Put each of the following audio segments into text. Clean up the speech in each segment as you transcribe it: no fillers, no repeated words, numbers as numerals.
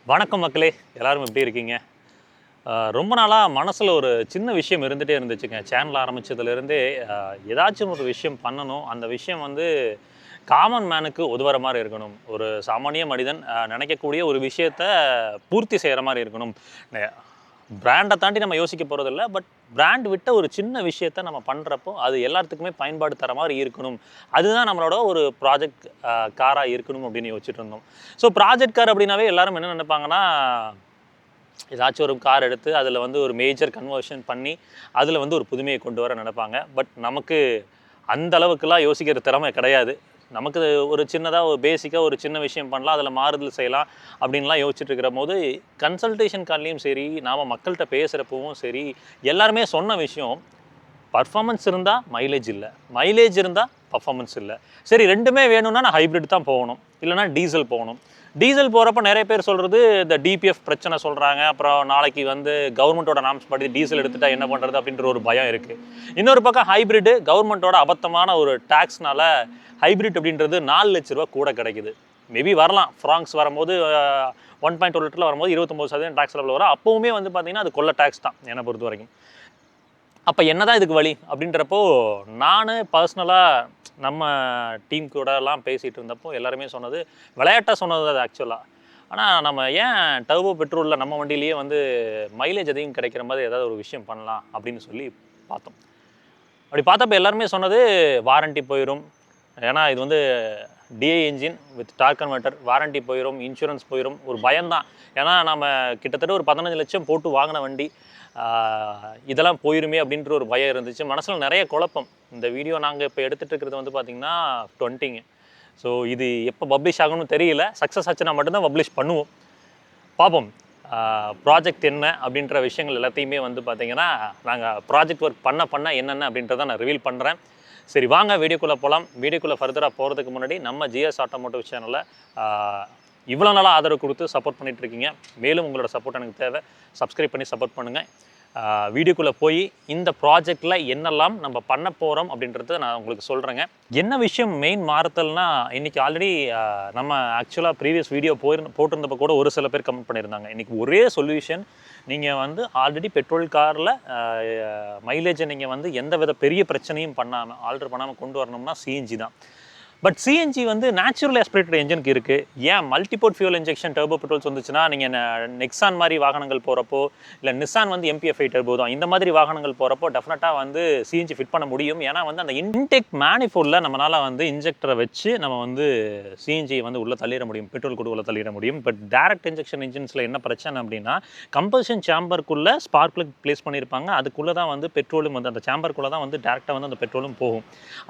வணக்கம் மக்களே, எல்லாரும் எப்படி இருக்கீங்க? ரொம்ப நாளாக மனசில் ஒரு சின்ன விஷயம் இருந்துகிட்டே இருந்துச்சுங்க. சேனல் ஆரம்பித்ததுலேருந்தே ஏதாச்சும் ஒரு விஷயம் பண்ணணும். அந்த விஷயம் வந்து காமன் மேனுக்கு உதவுற மாதிரி இருக்கணும். ஒரு சாமானிய மனிதன் நினைக்கக்கூடிய ஒரு விஷயத்த பூர்த்தி செய்கிற மாதிரி இருக்கணும். பிராண்டை தாண்டி நம்ம யோசிக்க போகிறதில்ல. பட் பிராண்ட் விட்ட ஒரு சின்ன விஷயத்த நம்ம பண்ணுறப்போ அது எல்லாத்துக்குமே பயன்பாடு தர மாதிரி இருக்கணும். அதுதான் நம்மளோட ஒரு ப்ராஜெக்ட் காராக இருக்கணும் அப்படின்னு யோசிச்சுட்டு இருந்தோம். ஸோ ப்ராஜெக்ட் கார் அப்படின்னாவே எல்லாரும் என்ன நினைப்பாங்கன்னா, ஏதாச்சும் ஒரு கார் எடுத்து அதில் வந்து ஒரு மேஜர் கன்வர்ஷன் பண்ணி அதில் வந்து ஒரு புதுமையை கொண்டு வர நினைப்பாங்க. பட் நமக்கு அந்த அளவுக்குலாம் யோசிக்கிற திறமை கிடையாது. நமக்கு ஒரு சின்னதாக ஒரு பேசிக்காக ஒரு சின்ன விஷயம் பண்ணலாம், அதில் மாறுதல் செய்யலாம் அப்படின்லாம் யோசிச்சுட்டு இருக்கிற போது, கன்சல்டேஷன் கால்லையும் சரி, நாம் மக்கள்கிட்ட பேசுகிறப்பவும் சரி, எல்லாருமே சொன்ன விஷயம், பர்ஃபார்மன்ஸ் இருந்தால் மைலேஜ் இல்லை, மைலேஜ் இருந்தால் பர்ஃபார்மன்ஸ் இல்லை. சரி, ரெண்டுமே வேணும்னா நான் ஹைப்ரிட் தான் போகணும், இல்லைனா டீசல் போகணும். டீசல் போகிறப்ப நிறைய பேர் சொல்கிறது இந்த டிபிஎஃப் பிரச்சனை சொல்கிறாங்க. அப்புறம் நாளைக்கு வந்து கவர்மெண்ட்டோட நாம்ஸ் படி டீசல் எடுத்துட்டா என்ன பண்ணுறது அப்படின்ற ஒரு பயம் இருக்குது. இன்னொரு பக்கம் ஹைப்ரிட்டு கவர்மெண்ட்டோட அபத்தமான ஒரு டேக்ஸ்னால ஹைப்ரிட் அப்படின்றது 4 லட்ச ரூபா கூட கிடைக்குது. மேபி வரலாம், ஃப்ராங்க்ஸ் வரும்போது 1.2 லிட்டரில் வரும்போது 29% டேக்ஸ் லெவலில் வரும். அப்போவுமே வந்து பார்த்திங்கன்னா அது கொள்ள டேக்ஸ் தான் என்னை பொறுத்த வரைக்கும். அப்போ என்ன தான் இதுக்கு வழி அப்படின்றப்போ, நான் பர்சனலாக நம்ம டீம் கூடலாம் பேசிகிட்டு இருந்தப்போ எல்லாருமே சொன்னது, விளையாட்டாக சொன்னது அது ஆக்சுவலாக. ஆனால் நம்ம ஏன் டர்போ பெட்ரோலில் நம்ம வண்டியிலேயே வந்து மைலேஜ் அதிகம் கிடைக்கிற மாதிரி ஏதாவது ஒரு விஷயம் பண்ணலாம் அப்படின்னு சொல்லி பார்த்தோம். அப்படி பார்த்தப்போ எல்லாருமே சொன்னது வாரண்ட்டி போயிடும். ஏன்னா இது வந்து DI engine with torque converter, warranty போயிடும், இன்சூரன்ஸ் போயிடும், ஒரு பயம்தான். ஏன்னா நம்ம கிட்டத்தட்ட ஒரு 15 லட்சம் போட்டு வாங்கின வண்டி, இதெல்லாம் போயிருமே அப்படின்ற ஒரு பயம் இருந்துச்சு. மனசில் நிறைய குழப்பம். இந்த வீடியோ நாங்கள் இப்போ எடுத்துகிட்டு இருக்கிறது வந்து பார்த்திங்கன்னா 20ங்க. ஸோ இது எப்போ பப்ளிஷ் ஆகணும்னு தெரியல. சக்ஸஸ் ஆச்சுன்னா மட்டும்தான் பப்ளிஷ் பண்ணுவோம். பார்ப்போம். ப்ராஜெக்ட் என்ன அப்படின்ற விஷயங்கள் எல்லாத்தையுமே வந்து பார்த்திங்கன்னா நாங்கள் ப்ராஜெக்ட் ஒர்க் பண்ண என்னென்ன அப்படின்றத நான் ரிவீல் பண்ணுறேன். சரி, வாங்க வீடியோக்குள்ளே போகலாம். வீடியோக்குள்ளே ஃபர்தராக போகிறதுக்கு முன்னாடி நம்ம ஜிஎஸ் ஆட்டோமோட்டிவ் சேனலை இவ்வளோ நாளாக ஆதரவு கொடுத்து சப்போர்ட் பண்ணிகிட்ருக்கீங்க. மேலும் உங்களோட சப்போர்ட் எனக்கு தேவை. சப்ஸ்கிரைப் பண்ணி சப்போர்ட் பண்ணுங்கள். வீடியோக்குள்ளே போய் இந்த ப்ராஜெக்டில் என்னெல்லாம் நம்ம பண்ண போகிறோம் அப்படின்றத நான் உங்களுக்கு சொல்கிறேங்க. என்ன விஷயம் மெயின் மாறுதல்னா, இன்றைக்கி ஆல்ரெடி நம்ம ஆக்சுவலாக ப்ரீவியஸ் வீடியோ போட்டிருந்தப்போ கூட ஒரு சில பேர் கமெண்ட் பண்ணியிருந்தாங்க. இன்றைக்கி ஒரே சொல்யூஷன், நீங்கள் வந்து ஆல்ரெடி பெட்ரோல் காரில் மைலேஜை நீங்கள் வந்து எந்த வித பெரிய பிரச்சனையும் பண்ணாமல் ஆல்ட்ரு பண்ணாமல் கொண்டு வரணும்னா சிஎன்ஜி தான். பட் சிஎன்ஜி வந்து நேச்சுரல் ஆஸ்பிரேட்டட் என்ஜினுக்கு இருக்குது. ஏன் multiport fuel injection turbo petrols வந்துச்சுன்னா, நீங்கள் நெக்ஸான் மாதிரி வாகனங்கள் போகிறப்போ, இல்லை நிசான் வந்து எம்பிஎஃப்ஐ டர்போ தான், இந்த மாதிரி வாகனங்கள் போகிறப்போ டெஃபினட்டாக வந்து சிஎன்ஜி ஃபிட் பண்ண முடியும். ஏன்னா வந்து அந்த இன்டெக் மேனிஃபோல்டில் நம்மளால் வந்து இன்ஜெக்டரை வச்சு நம்ம வந்து சிஎன்ஜியை வந்து உள்ளே தள்ளிட முடியும், பெட்ரோல் கூட உள்ளே தள்ளிட முடியும். பட் டேரக்ட் இன்ஜெக்ஷன் இன்ஜின்ஸில் என்ன பிரச்சனை அப்படின்னா, கம்பல்ஷன் சேம்பருக்குள்ளே ஸ்பார்க் பிளக் ப்ளேஸ் பண்ணியிருப்பாங்க. அதுக்குள்ளே தான் வந்து பெட்ரோலும் வந்து அந்த சேம்பருக்குள்ளே தான் வந்து டேரெக்டாக வந்து அந்த பெட்ரோலும் போகும்.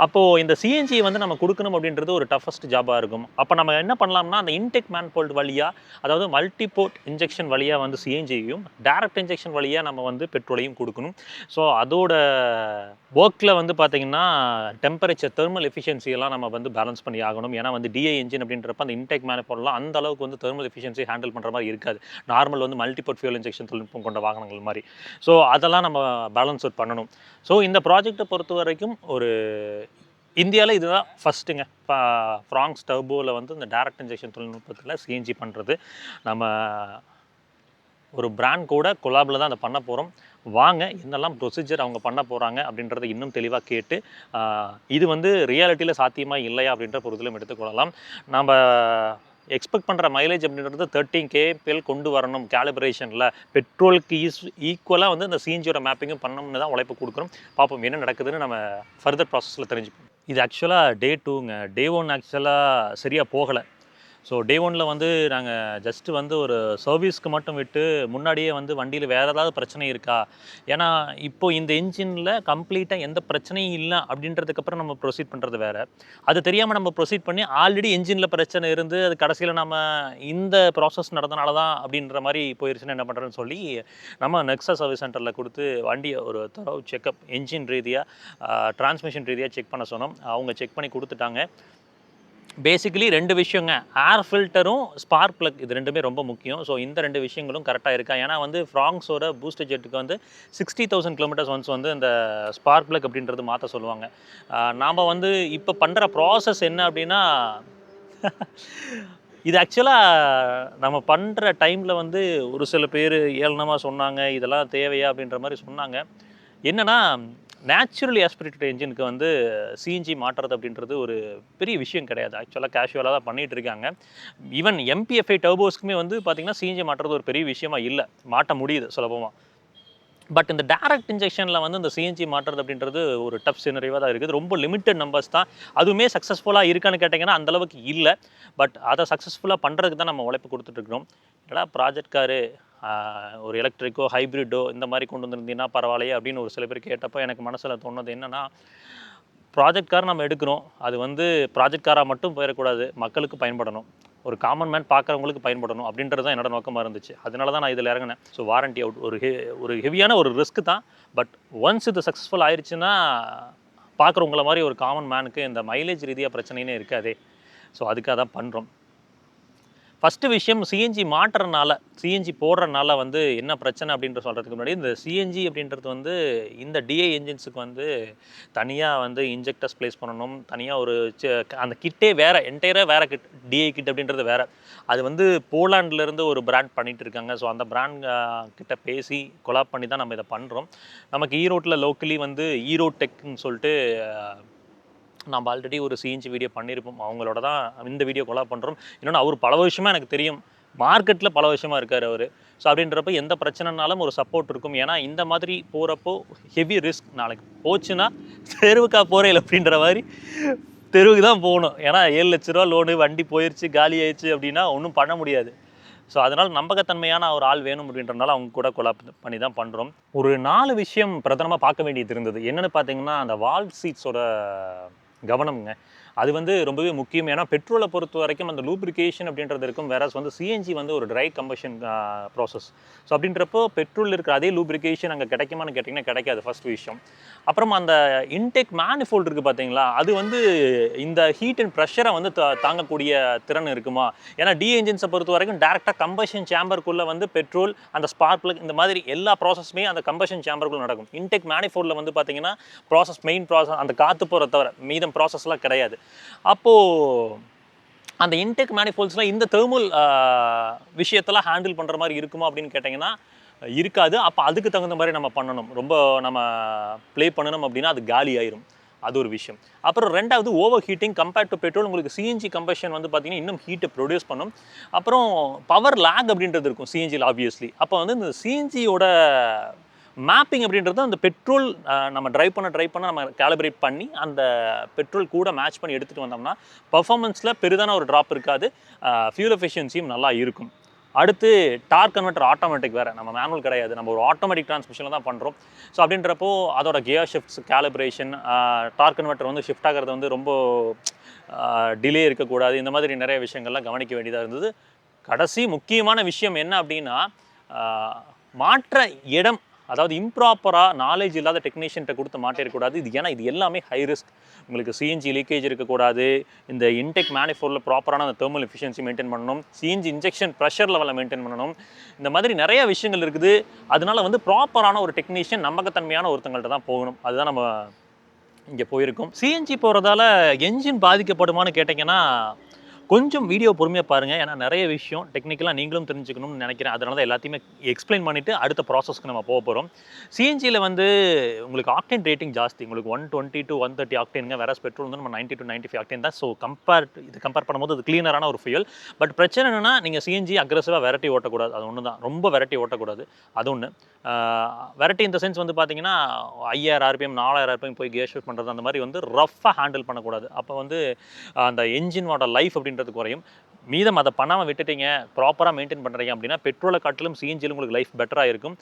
அப்போது இந்த சிஎன்ஜியை வந்து நம்ம கொடுக்கணும் அப்படின்றது ஒரு டஃபஸ்ட் ஜாபாக இருக்கும். அப்போ நம்ம என்ன பண்ணலாம்னா, அந்த இன்டெக் மேனிஃபோல்டு வழியாக, அதாவது மல்டிபோர்ட் இன்ஜெக்ஷன் வழியாக வந்து சிஎன்ஜியையும், டேரக்ட் இன்ஜெக்ஷன் வழியாக நம்ம வந்து பெட்ரோலையும் கொடுக்கணும். ஸோ அதோட ஒர்க்கில் வந்து பார்த்திங்கன்னா டெம்பரேச்சர், தெர்மல் எஃபிஷியன்சியெல்லாம் நம்ம வந்து பேலன்ஸ் பண்ணி ஆகணும். ஏன்னா வந்து டிஐ இன்ஜின் அப்படின்றப்ப அந்த இன்டெக் மேனிஃபோல்டெலாம் அந்த அளவுக்கு வந்து தெர்மல் எஃபிஷியன்சி ஹேண்டில் பண்ணுற மாதிரி இருக்காது. நார்மல் வந்து மல்டிபோர்ட் ஃபியூல் இன்ஜெக்ஷன் தொழில்நுட்பம் கொண்ட வாகனங்கள் மாதிரி. ஸோ அதெல்லாம் நம்ம பேலன்ஸ் அவுட் பண்ணணும். ஸோ இந்த ப்ராஜெக்டை பொறுத்த வரைக்கும் ஒரு இந்தியாவில் இதுதான் ஃபஸ்ட்டுங்க. ஃப்ராங்க்ஸ் டர்போவில் வந்து இந்த டேரக்ட் இன்ஜெக்ஷன் தொழில்நுட்பத்தில் சிஎன்ஜி பண்ணுறது. நம்ம ஒரு பிராண்ட் கூட கொலாபில் தான் அதை பண்ண போகிறோம். வாங்க என்னெல்லாம் ப்ரொசீஜர் அவங்க பண்ண போகிறாங்க அப்படின்றத இன்னும் தெளிவாக கேட்டு, இது வந்து ரியாலிட்டியில் சாத்தியமாக இல்லையா அப்படின்ற பொறுத்திலும் எடுத்துக்கொள்ளலாம். நம்ம எக்ஸ்பெக்ட் பண்ணுற மைலேஜ் அப்படின்றது 13 kpl கொண்டு வரணும் கேலிப்ரேஷனில். பெட்ரோலுக்கு ஈக்குவலாக வந்து இந்த சிஎன்ஜியோட மேப்பிங்கும் பண்ணணும்னு தான் உழைப்பு கொடுக்குறோம். பார்ப்போம் என்ன நடக்குதுன்னு நம்ம ஃபர்தர் ப்ராசஸில் தெரிஞ்சுப்போம். இது ஆக்சுவலாக டே 2ங்க. டே 1 ஆக்சுவலாக சரியாக போகலை. ஸோ டே 1ல் வந்து நாங்கள் ஜஸ்ட்டு வந்து ஒரு சர்வீஸ்க்கு மட்டும் விட்டு, முன்னாடியே வந்து வண்டியில் வேறு ஏதாவது பிரச்சனை இருக்கா, ஏன்னா இப்போது இந்த இன்ஜினில் கம்ப்ளீட்டாக எந்த பிரச்சனையும் இல்லை அப்படின்றதுக்கப்புறம் நம்ம ப்ரொசீட் பண்ணுறது வேறு. அது தெரியாமல் நம்ம ப்ரொசீட் பண்ணி ஆல்ரெடி இன்ஜினில் பிரச்சனை இருந்து அது கடைசியில் நம்ம இந்த ப்ராசஸ் நடந்தனால தான் அப்படின்ற மாதிரி போயிடுச்சுன்னா என்ன பண்ணுறதுன்னு சொல்லி நம்ம நெக்ஸா சர்வீஸ் சென்டரில் கொடுத்து வண்டியை ஒரு தரவு செக்கப், என்ஜின் ரீதியாக, டிரான்ஸ்மிஷன் ரீதியாக செக் பண்ண சொன்னோம். அவங்க செக் பண்ணி கொடுத்துட்டாங்க. பேசிக்கலி 2 விஷயங்க. ஏர் ஃபில்டரும் ஸ்பார்க் பிளக், இது 2மே ரொம்ப முக்கியம். ஸோ இந்த 2 விஷயங்களும் கரெக்டாக இருக்கா. ஏன்னா வந்து ஃப்ராங்க்ஸோட பூஸ்டர் ஜெட்டுக்கு வந்து 60,000 கிலோமீட்டர்ஸ் ஒன்ஸ் வந்து இந்த ஸ்பார்க் பிளக் அப்படின்றது மாற்ற சொல்லுவாங்க. நாம் வந்து இப்போ பண்ணுற ப்ராசஸ் என்ன அப்படின்னா இது ஆக்சுவலாக நம்ம பண்ணுற டைமில் வந்து ஒரு சில பேர் ஏளனமாக சொன்னாங்க, இதெல்லாம் தேவையா அப்படின்ற மாதிரி சொன்னாங்க. என்னென்னா நேச்சுரலி ஆஸ்பிரேட்டட் என்ஜினுக்கு வந்து சிஎன்ஜி மாற்றுறது அப்படின்றது ஒரு பெரிய விஷயம் கிடையாது. ஆக்சுவலாக கேஷுவலாக தான் பண்ணிகிட்டு இருக்காங்க. ஈவன் எம்பிஎஃப்ஐ டர்போஸ்க்குமே வந்து பார்த்திங்கன்னா சிஎன்ஜி மாற்றுறது ஒரு பெரிய விஷயமா இல்லை, மாட்ட முடியுது சுலபமாக. பட் இந்த டைரக்ட் இன்ஜெக்ஷனில் வந்து இந்த சிஎன்ஜி மாற்றுறது அப்படின்றது ஒரு டஃப் சினரிவாக தான் இருக்குது. ரொம்ப லிமிட்டட் நம்பர்ஸ் தான். அதுவுமே சக்ஸஸ்ஃபுல்லாக இருக்கான்னு கேட்டிங்கன்னா அந்தளவுக்கு இல்லை. பட் அதை சக்ஸஸ்ஃபுல்லாக பண்ணுறதுக்கு தான் நம்ம உழைப்பு கொடுத்துட்ருக்குறோம். ஏன்னா ப்ராஜெக்ட் காரு ஒரு எலக்ட்ரிக்கோ ஹைப்ரிட்டோ இந்த மாதிரி கொண்டு வந்திருந்தீங்கன்னா பரவாயில்லையே அப்படின்னு ஒரு சில பேர் கேட்டப்போ எனக்கு மனசில் தோணுது என்னென்னா, ப்ராஜெக்ட் கார் நம்ம எடுக்கிறோம், அது வந்து ப்ராஜெக்ட் காராக மட்டும் போயிடக்கூடாது, மக்களுக்கு பயன்படணும், ஒரு காமன் மேன் பார்க்குறவங்களுக்கு பயன்படணும் அப்படின்றது தான் என்னோட நோக்கமாக இருந்துச்சு. அதனால தான் நான் இதில் இறங்கினேன். ஸோ வாரண்டி அவுட் ஒரு ஹெவியான ஒரு ரிஸ்க் தான். பட் ஒன்ஸ் இது சக்ஸஸ்ஃபுல் ஆயிடுச்சுன்னா பார்க்குறவங்கள மாதிரி ஒரு காமன் மேனுக்கு இந்த மைலேஜ் ரீதியாக பிரச்சனைனே இருக்காதே. ஸோ அதுக்காக தான் பண்ணுறோம். ஃபஸ்ட்டு விஷயம், சிஎன்ஜி மாட்டுறதுனால, சிஎன்ஜி போடுறதுனால வந்து என்ன பிரச்சனை அப்படின்ற சொல்கிறதுக்கு முன்னாடி, இந்த சிஎன்ஜி அப்படின்றது வந்து இந்த டிஐ என்ஜின்ஸுக்கு வந்து தனியாக வந்து இன்ஜெக்டர்ஸ் ப்ளேஸ் பண்ணணும். தனியாக ஒரு அந்த கிட்டே வேறு, என்டையராக வேறு கிட், டிஐ கிட் அப்படின்றது வேறு. அது வந்து போலாண்ட்லேருந்து ஒரு பிராண்ட் பண்ணிகிட்டு இருக்காங்க. ஸோ அந்த பிராண்ட் கிட்ட பேசி கொலாப் பண்ணி தான் நம்ம இதை பண்ணுறோம். நமக்கு ஈரோட்டில் லோக்கலி வந்து ஈரோ டெக்னு சொல்லிட்டு நம்ம ஆல்ரெடி ஒரு சிஎன்ஜி வீடியோ பண்ணியிருப்போம். அவங்களோட தான் இந்த வீடியோ கொலாப் பண்ணுறோம். இன்னொன்று அவர் பல வருஷமாக எனக்கு தெரியும், மார்க்கெட்டில் பல வருஷமாக இருக்கார் அவர். ஸோ அப்படின்றப்ப எந்த பிரச்சனைனாலும் ஒரு சப்போர்ட் இருக்கும். ஏன்னா இந்த மாதிரி போகிறப்போ ஹெவி ரிஸ்க். நாளைக்கு போச்சுன்னா தெருவுக்கா போகிறேன் அப்படின்ற மாதிரி தெருவுக்கு தான் போகணும். ஏன்னா 7 லட்ச ரூபா லோனு, வண்டி போயிடுச்சு, காலி ஆயிடுச்சு அப்படின்னா ஒன்றும் பண்ண முடியாது. ஸோ அதனால் நம்பகத்தன்மையான ஒரு ஆள் வேணும் அப்படின்றனால அவங்க கூட கொலாப் பண்ணி தான் பண்ணுறோம். ஒரு 4 விஷயம் பிரதானமாக பார்க்க வேண்டியது இருந்தது. என்னென்னு பார்த்தீங்கன்னா, அந்த வால்வ் சீட்ஸோட கவனம்ங்க. அது வந்து ரொம்பவே முக்கியம். ஏன்னா பெட்ரோலை பொறுத்த வரைக்கும் அந்த லூப்ரிகேஷன் அப்படின்றது இருக்கும். வேறஸ் வந்து சிஎன்ஜி வந்து ஒரு ட்ரை கம்பஷன் ப்ராசஸ். ஸோ அப்படின்றப்போ பெட்ரோல் இருக்கிற அதே லூப்ரிகேஷன் அங்கே கிடைக்குமான்னு கேட்டிங்கன்னா கிடைக்காது, ஃபஸ்ட் விஷயம். அப்புறம் அந்த இன்டேக் மேனிஃபோல்டு இருக்குது பார்த்தீங்களா, அது வந்து இந்த ஹீட் அண்ட் ப்ரெஷரை வந்து தாங்கக்கூடிய திறன் இருக்குமா? ஏன்னா டி என்ஜின்ஸை பொறுத்த வரைக்கும் டேரெக்டாக கம்பஷன் சேம்பருக்குள்ளே வந்து பெட்ரோல், அந்த ஸ்பார்க் பிளக், இந்த மாதிரி எல்லா ப்ராசஸுமே அந்த கம்பஷன் சேம்பருக்குள்ளே நடக்கும். இன்டேக் மேனிஃபோல்டில் வந்து பார்த்தீங்கன்னா மெயின் ப்ராசஸ் அந்த காற்று போகிற தவிர மீதம் ப்ராசஸ்லாம் கிடையாது. அப்போது அந்த இன்டேக் மேனிஃபோல்ட்ஸ்லாம் இந்த தெர்மல் விஷயத்தெல்லாம் ஹேண்டில் பண்ணுற மாதிரி இருக்குமா அப்படின்னு கேட்டிங்கன்னா இருக்காது. அப்போ அதுக்கு தகுந்த மாதிரி நம்ம பண்ணணும். ரொம்ப நம்ம ப்ளே பண்ணணும் அப்படின்னா அது காலி ஆயிரும். அது ஒரு விஷயம். அப்புறம் ரெண்டாவது, over heating compared to petrol. உங்களுக்கு சிஎன்ஜி கம்பஷன் வந்து பார்த்தீங்கன்னா இன்னும் ஹீட்டை ப்ரொடியூஸ் பண்ணும். அப்புறம் பவர் லேக் அப்படின்றது இருக்கும் சிஎன்ஜியில் ஆப்வியஸ்லி. அப்போ வந்து இந்த சிஎன்ஜியோட மேப்பிங் அப்படின்றது அந்த பெட்ரோல் நம்ம ட்ரைவ் பண்ண நம்ம கேலிப்ரேட் பண்ணி அந்த பெட்ரோல் கூட மேட்ச் பண்ணி எடுத்துகிட்டு வந்தோம்னா பர்ஃபார்மன்ஸில் பெரிதான ஒரு ட்ராப் இருக்காது, ஃபியூல் எஃபிஷியன்சியும் நல்லா இருக்கும். அடுத்து டார்க் கன்வெர்ட்டர் ஆட்டோமேட்டிக் வேறு, நம்ம மேனுவல் கிடையாது, நம்ம ஒரு ஆட்டோமேட்டிக் டிரான்ஸ்மிஷனில் தான் பண்ணுறோம். ஸோ அப்படின்றப்போ அதோட gear shifts, calibration, dark converter வந்து ஷிஃப்ட் ஆகிறது வந்து ரொம்ப டிலே இருக்கக்கூடாது. இந்த மாதிரி நிறைய விஷயங்கள்லாம் கவனிக்க வேண்டியதாக இருந்தது. கடைசி முக்கியமான விஷயம் என்ன அப்படின்னா, மாற்ற இடம், அதாவது இம்ப்ராப்பராக நாலேஜ் இல்லாத டெக்னீஷியன்ட்ட கொடுத்து மாட்டிடக்கூடாது. இது ஏன்னா இது எல்லாமே ஹை ரிஸ்க். உங்களுக்கு சிஎன்ஜி லீக்கேஜ் இருக்கக்கூடாது, இந்த இன்டெக் மேனிஃபோல்டில் ப்ராப்பரான அந்த தெர்மல் எஃபிஷியன்சி மெயின்டைன் பண்ணணும், சிஎன்ஜி இன்ஜெக்ஷன் ப்ரெஷர் லெவலில் மெயின்டைன் பண்ணணும். இந்த மாதிரி நிறைய விஷயங்கள் இருக்குது. அதனால வந்து ப்ராப்பரான ஒரு டெக்னீஷியன், நம்பகத்தன்மையான ஒருத்தங்கள்ட்ட தான் போகணும். அதுதான் நம்ம இங்கே போயிருக்கோம். சிஎன்ஜி போகிறதால என்ஜின் பாதிக்கப்படுமான்னு கேட்டிங்கன்னா கொஞ்சம் வீடியோ பொறுமையாக பாருங்கள். ஏன்னா நிறைய விஷயம் டெக்னிக்கலாக நீங்களும் தெரிஞ்சுக்கணும்னு நினைக்கிறேன். அதனால தான் எல்லாத்தையுமே எக்ஸ்பிளைன் பண்ணிவிட்டு அடுத்த ப்ராசஸ்க்கு நம்ம போக போகிறோம். சிஎன்ஜியில் வந்து உங்களுக்கு ஆக்டேன் ரேட்டிங் ஜாஸ்தி, உங்களுக்கு 120 to 130 ஆக்டேனுங்க. வேற பெட்ரோல் வந்து நம்ம 90 to 95 ஆக்டேன் தான். ஸோ கம்பேர் பண்ணும்போது அது கிளீனரான ஒரு ஃபியூல். பட் பிரச்சனை என்னென்னா, நீங்கள் சிஎன்ஜி அக்ரெசிவாக வெரைட்டி ஓட்டக்கூடாது. அது ஒன்று தான், ரொம்ப வெரைட்டி ஓட்டக்கூடாது. அது ஒன்று. வெரைட்டி இந்த சென்ஸ் வந்து பார்த்தீங்கன்னா 5000 RPM 4000 RPM போய் கியர் ஷிஃப்ட் பண்ணுறது, அந்த மாதிரி வந்து ரஃப்பாக ஹேண்டில் பண்ணக்கூடாது. அப்போ வந்து அந்த என்ஜினோட லைஃப் அப்படின்றது குறையும். மீதம் அதை பண்ணாமல் விட்டுட்டீங்க, ப்ராப்பராக மெயின்டைன் பண்ணுறீங்க அப்படின்னா பெட்ரோலை காட்டிலும் சிஎன்ஜியில் உங்களுக்கு லைஃப் பெட்டராக இருக்கும்.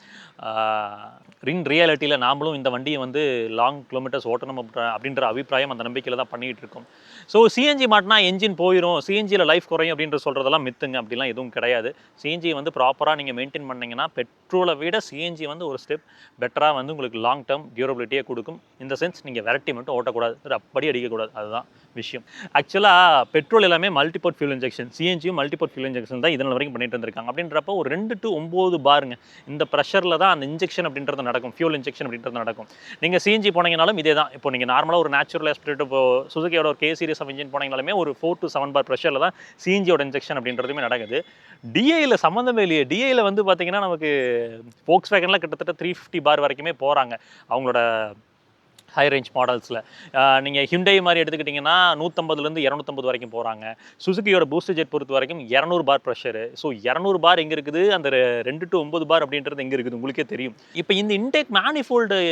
ரியாலிட்டியில் நாமளும் இந்த வண்டியை வந்து லாங் கிலோமீட்டர்ஸ் ஓட்டணும் அப்படின்ற அபிப்பிராயம், அந்த நம்பிக்கையில் தான் பண்ணிகிட்டு இருக்கோம். ஸோ சிஎன்ஜி மாட்டினா என்ஜின் போயிடும், சிஎன்ஜியில் லைஃப் குறையும் அப்படின்ற சொல்கிறதெல்லாம் மித்துங்க. அப்படிலாம் எதுவும் கிடையாது. சிஎன்ஜி வந்து ப்ராப்பராக நீங்கள் மெயின்டைன் பண்ணிங்கன்னா பெட்ரோலை விட சிஎன்ஜி வந்து ஒரு ஸ்டெப் பெட்டராக வந்து உங்களுக்கு லாங் டேர்ம் டியூரபிலிட்டியே கொடுக்கும். இந்த சென்ஸ் நீங்கள் வெரைட்டி மட்டும் ஓட்டக்கூடாது, அப்படி அடிக்கக்கூடாது. அதுதான் விஷயம். ஆக்சுவலாக பெட்ரோல் எல்லாமே மல்டிபோர்ட் ஃபியூல் இன்ஜெக்ஷன். சிஎன்ஜியும் மல்டிபோர்ட் ஃபியூல் இன்ஜெக்ஷன் தான் இதனால் வரைக்கும் பண்ணிட்டு இருந்திருக்காங்க. அப்படின்றப்போ ஒரு 2 to 9 பாருங்க இந்த ப்ரெஷரில் தான் அந்த இன்ஜெக்ஷன் அப்படின்றது நடக்கும், ஃபியூல் இன்ஜெக்ஷன் அப்படின்றது நடக்கும். நீங்கள் சிஎன்ஜி போனீங்கனாலும் இதே தான். இப்போ நீங்கள் நார்மலாக ஒரு நேச்சுரல் ஆஸ்பிரேட் இப்போ சுசுகியோட ஒரு கே சீரிஸ் ஆஃப் இன்ஜின் போனீங்கனாலுமே ஒரு 4 to 7 பார் ப்ரெஷரில் தான் சிஎன்ஜியோட இன்ஜெக்ஷன் அப்படின்றதுமே நடக்குது. டிஐயில் சம்மந்தமே இல்லையே. டிஐயில் வந்து பார்த்தீங்கன்னா நமக்கு ஃபோக்ஸ் வேகனில் கிட்டத்தட்ட 350 பார் வரைக்குமே போகிறாங்க அவங்களோட ஹை ரேஞ்ச் மாடல்ஸில். நீங்கள் ஹிண்டை மாதிரி எடுத்துக்கிட்டிங்கன்னா 150லேருந்து 250 வரைக்கும் போகிறாங்க. சுசுகியோட பூஸ்டர் ஜெட் பொறுத்த வரைக்கும் 200 பார் ப்ரெஷரு. ஸோ 200 பார் எங்கே இருக்குது, அந்த 2 to 9 பார் அப்படின்றது எங்கே இருக்குது உங்களுக்கே தெரியும். இப்போ இந்த இன்டேக் மேனிஃபோல்டு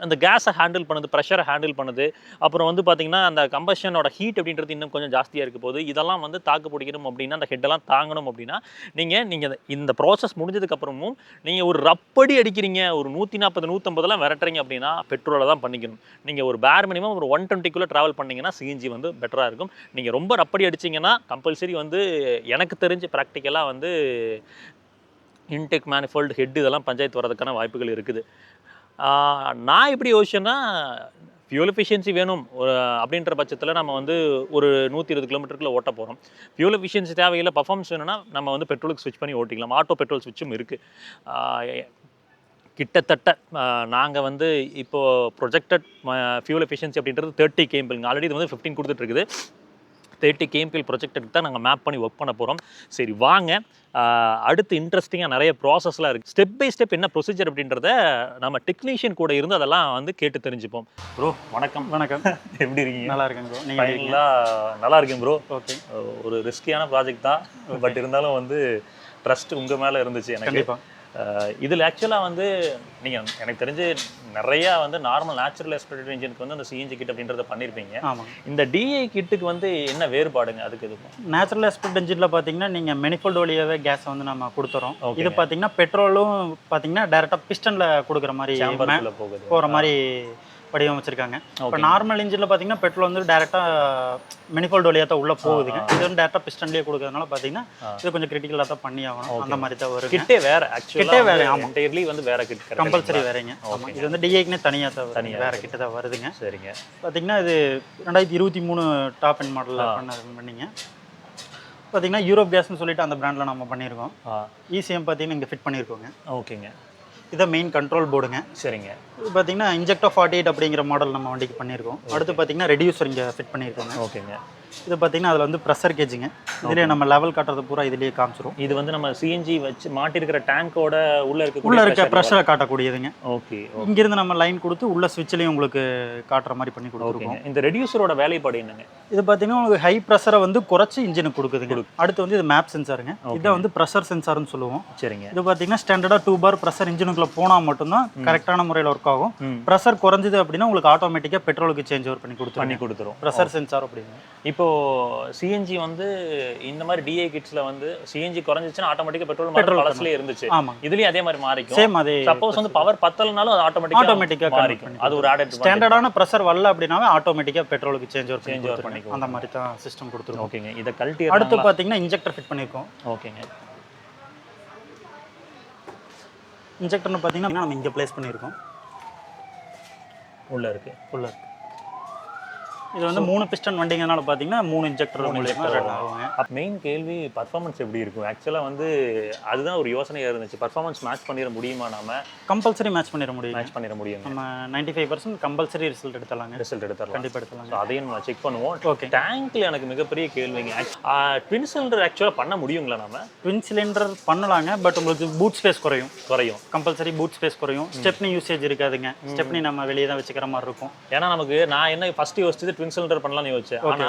அந்த கேஸை ஹேண்டில் பண்ணுது, ப்ரெஷரை ஹேண்டில் பண்ணுது. அப்புறம் வந்து பார்த்தீங்கன்னா அந்த கம்பஷனோட ஹீட் அப்படின்றது இன்னும் கொஞ்சம் ஜாஸ்தியாக இருக்க போது. இதெல்லாம் வந்து தாக்கு பிடிக்கணும் அப்படின்னா, அந்த ஹெட்டெல்லாம் தாங்கணும் அப்படின்னா நீங்கள் இந்த ப்ராசஸ் முடிஞ்சதுக்கப்புறமும் நீங்கள் ஒரு ரப்படி அடிக்கிறீங்க, ஒரு 140 150 விரட்டுறீங்க அப்படின்னா பெட்ரோலை தான் பண்ணிக்கணும். நீங்கள் ஒரு பேர் மினிமம் ஒரு 120 ட்ராவல் பண்ணிங்கன்னா சிஎன்ஜி வந்து பெட்டராக இருக்கும். நீங்கள் ரொம்ப ரப்படி அடிச்சிங்கன்னா கம்பல்சரி வந்து எனக்கு தெரிஞ்சு ப்ராக்டிக்கலாக வந்து இன்டெக் மேனிஃபோல்டு ஹெட் இதெல்லாம் பஞ்சாயத்து வரதுக்கான வாய்ப்புகள் இருக்குது. நான் எப்படி யோசிச்சேன்னா, ஃபியூல் எஃபிஷியன்சி வேணும் ஒரு அப்படின்ற பட்சத்தில் நம்ம வந்து ஒரு 120 கிலோமீட்டருக்குள்ள ஓட்ட போகிறோம். ஃபியூல் எஃபிஷியன்சி தேவையில்லை, பர்ஃபார்மன்ஸ் வேணும்னா நம்ம வந்து பெட்ரோலுக்கு ஸ்விட்ச் பண்ணி ஓட்டிக்கலாம். ஆட்டோ பெட்ரோல் ஸ்விட்சும் இருக்குது. கிட்டத்தட்ட நாங்கள் வந்து இப்போது ப்ரொஜெக்டட் ஃபியூல் எஃபிஷியன்சி அப்படின்றது 30 kmpl. ஆல்ரெடி இது வந்து 15 கொடுத்துட்ருக்குது. 30 kmpl ப்ரொஜெக்டருக்கு தான் நாங்கள் மேப் பண்ணி ஒர்க் பண்ண போகிறோம். சரி வாங்க, அடுத்து இன்ட்ரெஸ்டிங்காக நிறைய ப்ராசஸ்லாம் இருக்குது. ஸ்டெப் பை ஸ்டெப் என்ன ப்ரொசீஜர் அப்படின்றத நம்ம டெக்னீஷியன் கூட இருந்து அதெல்லாம் வந்து கேட்டு தெரிஞ்சுப்போம். ப்ரோ வணக்கம். வணக்கம். எப்படி இருக்கீங்க? நல்லா இருக்கேன் ப்ரோ. ஃபைனலாக நல்லா இருக்கேன் ப்ரோ. ஓகே. ஒரு ரிஸ்கியான ப்ராஜெக்ட் தான், பட் இருந்தாலும் வந்து ட்ரஸ்ட் உங்கள் மேலே இருந்துச்சு எனக்கு. கண்டிப்பாக. இதில் ஆக்சுவலாக வந்து நீங்கள் எனக்கு தெரிஞ்சு நிறையா வந்து நார்மல் நேச்சுரல் ஆஸ்பிரேட்டட் இன்ஜினுக்கு வந்து அந்த சிஎன்ஜி கிட் அப்படின்றத பண்ணியிருப்பீங்க. ஆமாம். இந்த டிஐ கிட்டுக்கு வந்து என்ன வேறுபாடுங்க அதுக்கு? இதுக்கும் நேச்சுரல் ஆஸ்பிரேட் இன்ஜினில் பார்த்தீங்கன்னா நீங்கள் மெனிஃபோல்டு வழியாகவே கேஸை வந்து நம்ம கொடுத்துறோம். Okay. இது பார்த்தீங்கன்னா பெட்ரோலும் பார்த்தீங்கன்னா டேரெக்டாக பிஸ்டனில் கொடுக்குற மாதிரி சேம்பருக்குள்ள போகுது, போகிற மாதிரி வடிவமைச்சிருக்காங்க. இப்போ நார்மல் இன்ஜினில் பார்த்தீங்கன்னா பெட்ரோல் வந்து டேரெக்டாக மெனிஃபோல்டு வழியாக தான் உள்ளே போகுதுங்க. இது வந்து டேரெக்டாக பிஸ்டன்லேயே கொடுக்கறதுனால பார்த்தீங்கன்னா இது கொஞ்சம் கிரிட்டிக்கலாக தான் பண்ணி ஆகணும். அந்த மாதிரி தான் வரும். கிட்டே வேற கிட்டே வேற. ஆமாம், என்டையர்லி வந்து வேற கிட் கம்பல்சரி வேறங்க. ஆமாம், இது வந்து டிஐக்குனே தனியாக தான் வருது, வேற கிட்ட தான் வருதுங்க. சரிங்க. பார்த்தீங்கன்னா இது 2023 டாப் எண்ட் மாடலில் பண்ணிங்க. பார்த்தீங்கன்னா யூரோப் கேஸ்னு சொல்லிட்டு அந்த பிராண்டில் நம்ம பண்ணியிருக்கோம். இசிஎம் பார்த்தீங்கன்னா இங்கே ஃபிட் பண்ணியிருக்கோங்க. ஓகேங்க. இதான் மெயின் கண்ட்ரோல் போர்டுங்க. சரிங்க. இது பார்த்தீங்கன்னா இன்ஜெக்டர் 48 அப்படிங்கிற மாடல் நம்ம வண்டிக்கு பண்ணியிருக்கோம். அடுத்து பார்த்தீங்கன்னா ரெடியூசர் இங்கே ஃபிட் பண்ணியிருக்கோங்க. ஓகேங்க. இது பார்த்தீங்கன்னா அதில் வந்து ப்ரெஷர் கேஜுங்க. இதுலேயே நம்ம லெவல் காட்டுறது பூரா இதுலேயே காமிச்சிரும். இது வந்து நம்ம சிஎன்ஜி வச்சு மாட்டிருக்கிற டேங்கோட உள்ள இருக்க ப்ரெஷரை காட்டக்கூடியதுங்க. ஓகே. இங்கிருந்து நம்ம லைன் கொடுத்து உள்ள ஸ்விட்ச்லேயும் உங்களுக்கு காட்டுற மாதிரி பண்ணி கொடுத்துருக்கோம். இந்த ரெடியூசரோட வேலைப்பாடு என்னங்க? இது பார்த்தீங்கன்னா உங்களுக்கு ஹை ப்ரெஷரை வந்து குறைச்சி இன்ஜினுக்கு கொடுக்குதுங்க. அடுத்து வந்து இது மேப் சென்சாருங்க. இதை வந்து ப்ரெஷர் சென்சார்னு சொல்லுவோம். சரிங்க. இது பார்த்தீங்கன்னா ஸ்டாண்டர்டாக 2 பார் ப்ரெஷர் இன்ஜினுக்குள்ள போனால் மட்டும்தான் கரெக்டான முறையில் ஒர்க் ஆகும். ப்ரெஷர் குறைஞ்சது அப்படின்னா உங்களுக்கு ஆட்டோமேட்டிக்காக பெட்ரோலுக்கு சேஞ்ச் ஓவர் பண்ணி கொடுத்துரும். ப்ரெஷர் சென்சார் அப்படிங்க. இப்போ சிஎன்ஜி வந்து இந்த மாதிரி டிஐ கிட்ஸ்ல வந்து சிஎன்ஜி குறைஞ்சிச்சுன்னா ஆட்டோமேட்டிக்கா பெட்ரோல் பலஸ்லயே இருந்துச்சு. இதுலயும் அதே மாதிரி மாறிக்கும். சேம் அதே. சப்போஸ் வந்து பவர் பத்தலனாலும் அது ஆட்டோமேட்டிக்கா மாறிக்கும். அது ஒரு ஆடட் ஸ்டாண்டர்டான பிரஷர் வரல அப்படினாவே ஆட்டோமேட்டிக்கா பெட்ரோலுக்கு சேஞ்ச் ஓவர் பண்ணிக்கும். அந்த மாதிரி தான் சிஸ்டம் கொடுத்துருக்கோம். ஓகேங்க. இத கழட்டி அடுத்து பாத்தீங்கன்னா இன்ஜெக்டர் ஃபிட் பண்ணிருக்கோம். ஓகேங்க. இன்ஜெக்டர்னு பாத்தீங்கன்னா நம்ம இங்க பிளேஸ் பண்ணிருக்கோம். உள்ள இருக்கு. இது வந்து 3 பிஸ்டன் வண்டிங்கனால பார்த்தீங்கன்னா 3 இன்ஜெக்டர் மூலமா ரன் ஆகுங்க. மெயின் கேள்வி பர்ஃபார்மன்ஸ் எப்படி இருக்கும்? ஆக்சுவலாக வந்து அதுதான் ஒரு யோசனையாக இருந்துச்சு. பர்ஃபார்மன்ஸ் மேட்ச் பண்ணிட முடியுமா? நாம கம்பல்சரி மேட்ச் பண்ணிட முடியும். நம்ம 95% கம்பல்சரி ரிசல்ட் எடுத்துடலாம். கண்டிப்பாக எடுத்துடலாம். அதையும் நம்ம செக் பண்ணுவோம். ஓகே. டேங்க்ல எனக்கு மிகப்பெரிய கேள்விங்க, ட்வின் சிலிண்டர் ஆக்சுவலாக பண்ண முடியுங்களா? நம்ம ட்வின் சிலிண்டர் பண்ணலாங்க, பட் உங்களுக்கு பூட் ஸ்பேஸ் குறையும். கம்பல்சரி பூட் ஸ்பேஸ் குறையும். ஸ்டெப்னி யூசேஜ் இருக்காதுங்க. ஸ்டெப்னி நம்ம வெளியே தான் வச்சுக்கிற மாதிரி இருக்கும். ஏன்னா நமக்கு நான் என்ன ஃபர்ஸ்ட் யோசிச்சது ட்வின் சிலிண்டர் பண்ணலாம்னு யோசிச்சேன். ஆனா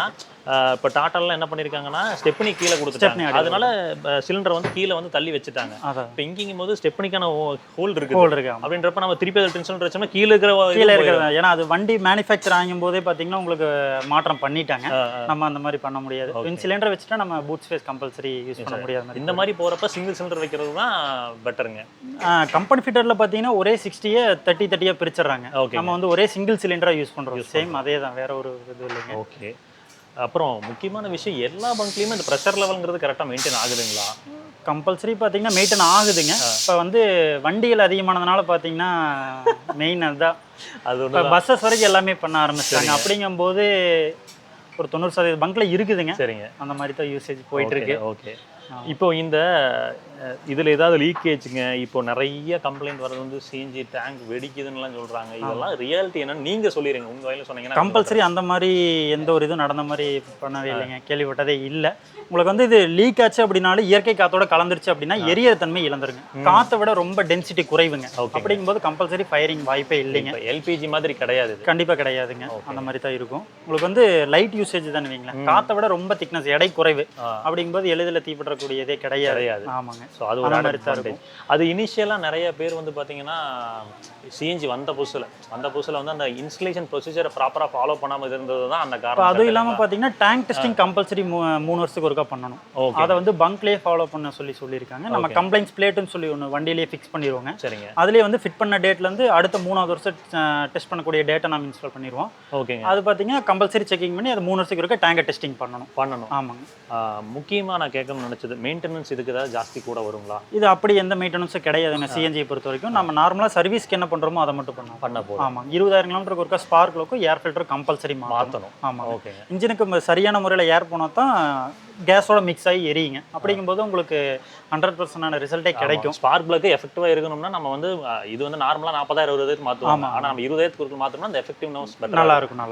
இப்போ டாட்டாலாம் என்ன பண்ணிருக்காங்கன்னா ஸ்டெப்னி கீழே கொடுத்துட்டாங்க. அதனால சிலிண்டர் வந்து கீழே வந்து தள்ளி வச்சுட்டாங்க. இப்போ இங்கிங்கும் போது ஸ்டெப்னிக்கான ஹோல் இருக்கு அப்படின்றப்ப நம்ம திருப்பி ட்வின் சிலிண்டர் வச்சோம்னா கீழே இருக்கிற ஏன்னா அது வண்டி மேனுஃபேக்சர் ஆகும் போதே பார்த்தீங்கன்னா உங்களுக்கு மாற்றம் பண்ணிட்டாங்க. நம்ம அந்த மாதிரி பண்ண முடியாது. ட்வின் சிலிண்டர் வச்சுட்டா நம்ம பூட் ஸ்பேஸ் கம்பல்சரி யூஸ் பண்ண முடியாது. இந்த மாதிரி போறப்ப சிங்கிள் சிலிண்டர் வைக்கிறது தான் பெட்டருங்க. கம்பெனி ஃபிட்டர்ல பார்த்தீங்கன்னா ஒரே 60 30 பிரிச்சிடறாங்க. நம்ம வந்து ஒரே சிங்கிள் சிலிண்டரா யூஸ் பண்றோம். சேம் அதே தான், வேற ஒரு இது இல்லைங்க. ஓகே. அப்புறம் முக்கியமான விஷயம், எல்லா பங்க்லயுமே இந்த ப்ரெஷர் லெவல்ங்கிறது கரெக்டாக மெயின்டைன் ஆகுதுங்களா? கம்பல்சரி பார்த்தீங்கன்னா மெயின்டைன் ஆகுதுங்க. இப்போ வந்து வண்டிகள் அதிகமானதுனால பார்த்தீங்கன்னா மெயின் அதுதான். அது பஸ்ஸஸ் வரைக்கும் எல்லாமே பண்ண ஆரம்பிச்சிட்டாங்க. அப்படிங்கும்போது ஒரு 90% பங்க்ல இருக்குதுங்க. சரிங்க. அந்த மாதிரி தான் யூசேஜ் போயிட்டு இருக்கு. ஓகே. இப்போ இந்த இதில் ஏதாவது லீக்கேஜுங்க, இப்போ நிறைய கம்ப்ளைண்ட் வர்றது வந்து சிஎன்ஜி டேங்க் வெடிக்குதுன்னுலாம் சொல்கிறாங்க. இதெல்லாம் ரியாலிட்டி என்னன்னு நீங்கள் சொல்லிடுங்க, உங்கள் வயலில் சொன்னீங்கன்னா. கம்பல்சரி அந்த மாதிரி எந்த ஒரு இதுவும் நடந்த மாதிரி பண்ணவே இல்லைங்க, கேள்விப்பட்டதே இல்லை. உங்களுக்கு வந்து இது லீக் ஆச்சு அப்படின்னாலும் இயற்கை காத்தோட கலந்துருச்சு அப்படின்னா எரியற தன்மை இழந்துருங்க. காற்றை விட ரொம்ப டென்சிட்டி குறைவுங்க. அப்படிங்கும்போது கம்பல்சரி ஃபயரிங் வாய்ப்பே இல்லைங்க. எல்பிஜி மாதிரி கிடையாது, கண்டிப்பாக கிடையாதுங்க. அந்த மாதிரி தான் இருக்கும். உங்களுக்கு வந்து லைட் யூசேஜ் தானே வைங்களேன், காற்றை விட ரொம்ப திக்னஸ் எடை குறைவு. அப்படிங்கும்போது எளிதில் தீப்பற்றக்கூடியதே கிடையாது. ஆமாங்க. ஸோ அது ஒரு மாதிரி தான் இருக்கும். அது இனிஷியலாக நிறைய பேர் வந்து பார்த்தீங்கன்னா சிஎன்ஜி வந்த புதுசில் வந்து அந்த இன்ஸ்டலேஷன் ப்ரொசீஜரை ப்ராப்பராக ஃபாலோ பண்ணாமல் இருந்தது தான் அந்த காரணம். அதுவும் இல்லாமல் பார்த்தீங்கன்னா டேங்க் டெஸ்டிங் கம்பல்சரி 3 வருஷத்துக்கு ஒருக்கா பண்ணணும். அதை வந்து பங்க்லேயே ஃபாலோ பண்ண சொல்லியிருக்காங்க. நம்ம கம்ப்ளைண்ட்ஸ் பிளேட்டுன்னு சொல்லி ஒன்று வண்டியிலேயே ஃபிக்ஸ் பண்ணிடுவோங்க. சரிங்க. அதுலேயே வந்து ஃபிட் பண்ண டேட்லேருந்து அடுத்த 3வது வருஷம் டெஸ்ட் பண்ணக்கூடிய டேட்டை நம்ம இன்ஸ்டால் பண்ணிடுவோம். ஓகேங்க. அது பார்த்தீங்கன்னா கம்பல்சரி செக்கிங் பண்ணி அது 3 வருஷத்துக்கு ஒருக்கா டேங்கை டெஸ்டிங் பண்ணணும். ஆமாங்க. முக்கியமாக நான் கேட்கணும்னு நினச்சது, மெயின்டெனன்ஸ் இதுக்கு ஏதாவது ஜாஸ்தி கூட வருங்களா? இது அப்படி எந்த மெயின்டெனன்ஸும் கிடையாதுங்க. சிஎன்ஜி பொறுத்த வரைக்கும் நம்ம நார்மலாக சர்வீஸ்க்கு என்ன பண்ணுறோமோ அதை மட்டும் பண்ண போதும். ஆமாம். 20,000 கிலோமீட்டருக்கு ஒருக்கா ஸ்பார்க்லோக்கும் ஏர் ஃபில்டர் கம்பல்சரி மாற்றணும். ஆமாம். ஓகே. இன்ஜினுக்கு சரியான முறையில் ஏர் போனால் தான் கேஸோட மிக்ஸ் ஆகி எரியுங்க. அப்படிங்கும்போது உங்களுக்கு 100% ரிசல்ட்டே கிடைக்கும். ஸ்பார்க் பிளக் எஃபெக்டிவாக இருக்கணும்னா நம்ம வந்து இது வந்து நார்மலாக 40,000 20,000 மாற்றுவோம். ஆனால் நம்ம 20,000 மாற்றோம்னா அந்த எஃபெக்டிவ்னஸ் நல்லா இருக்கும்.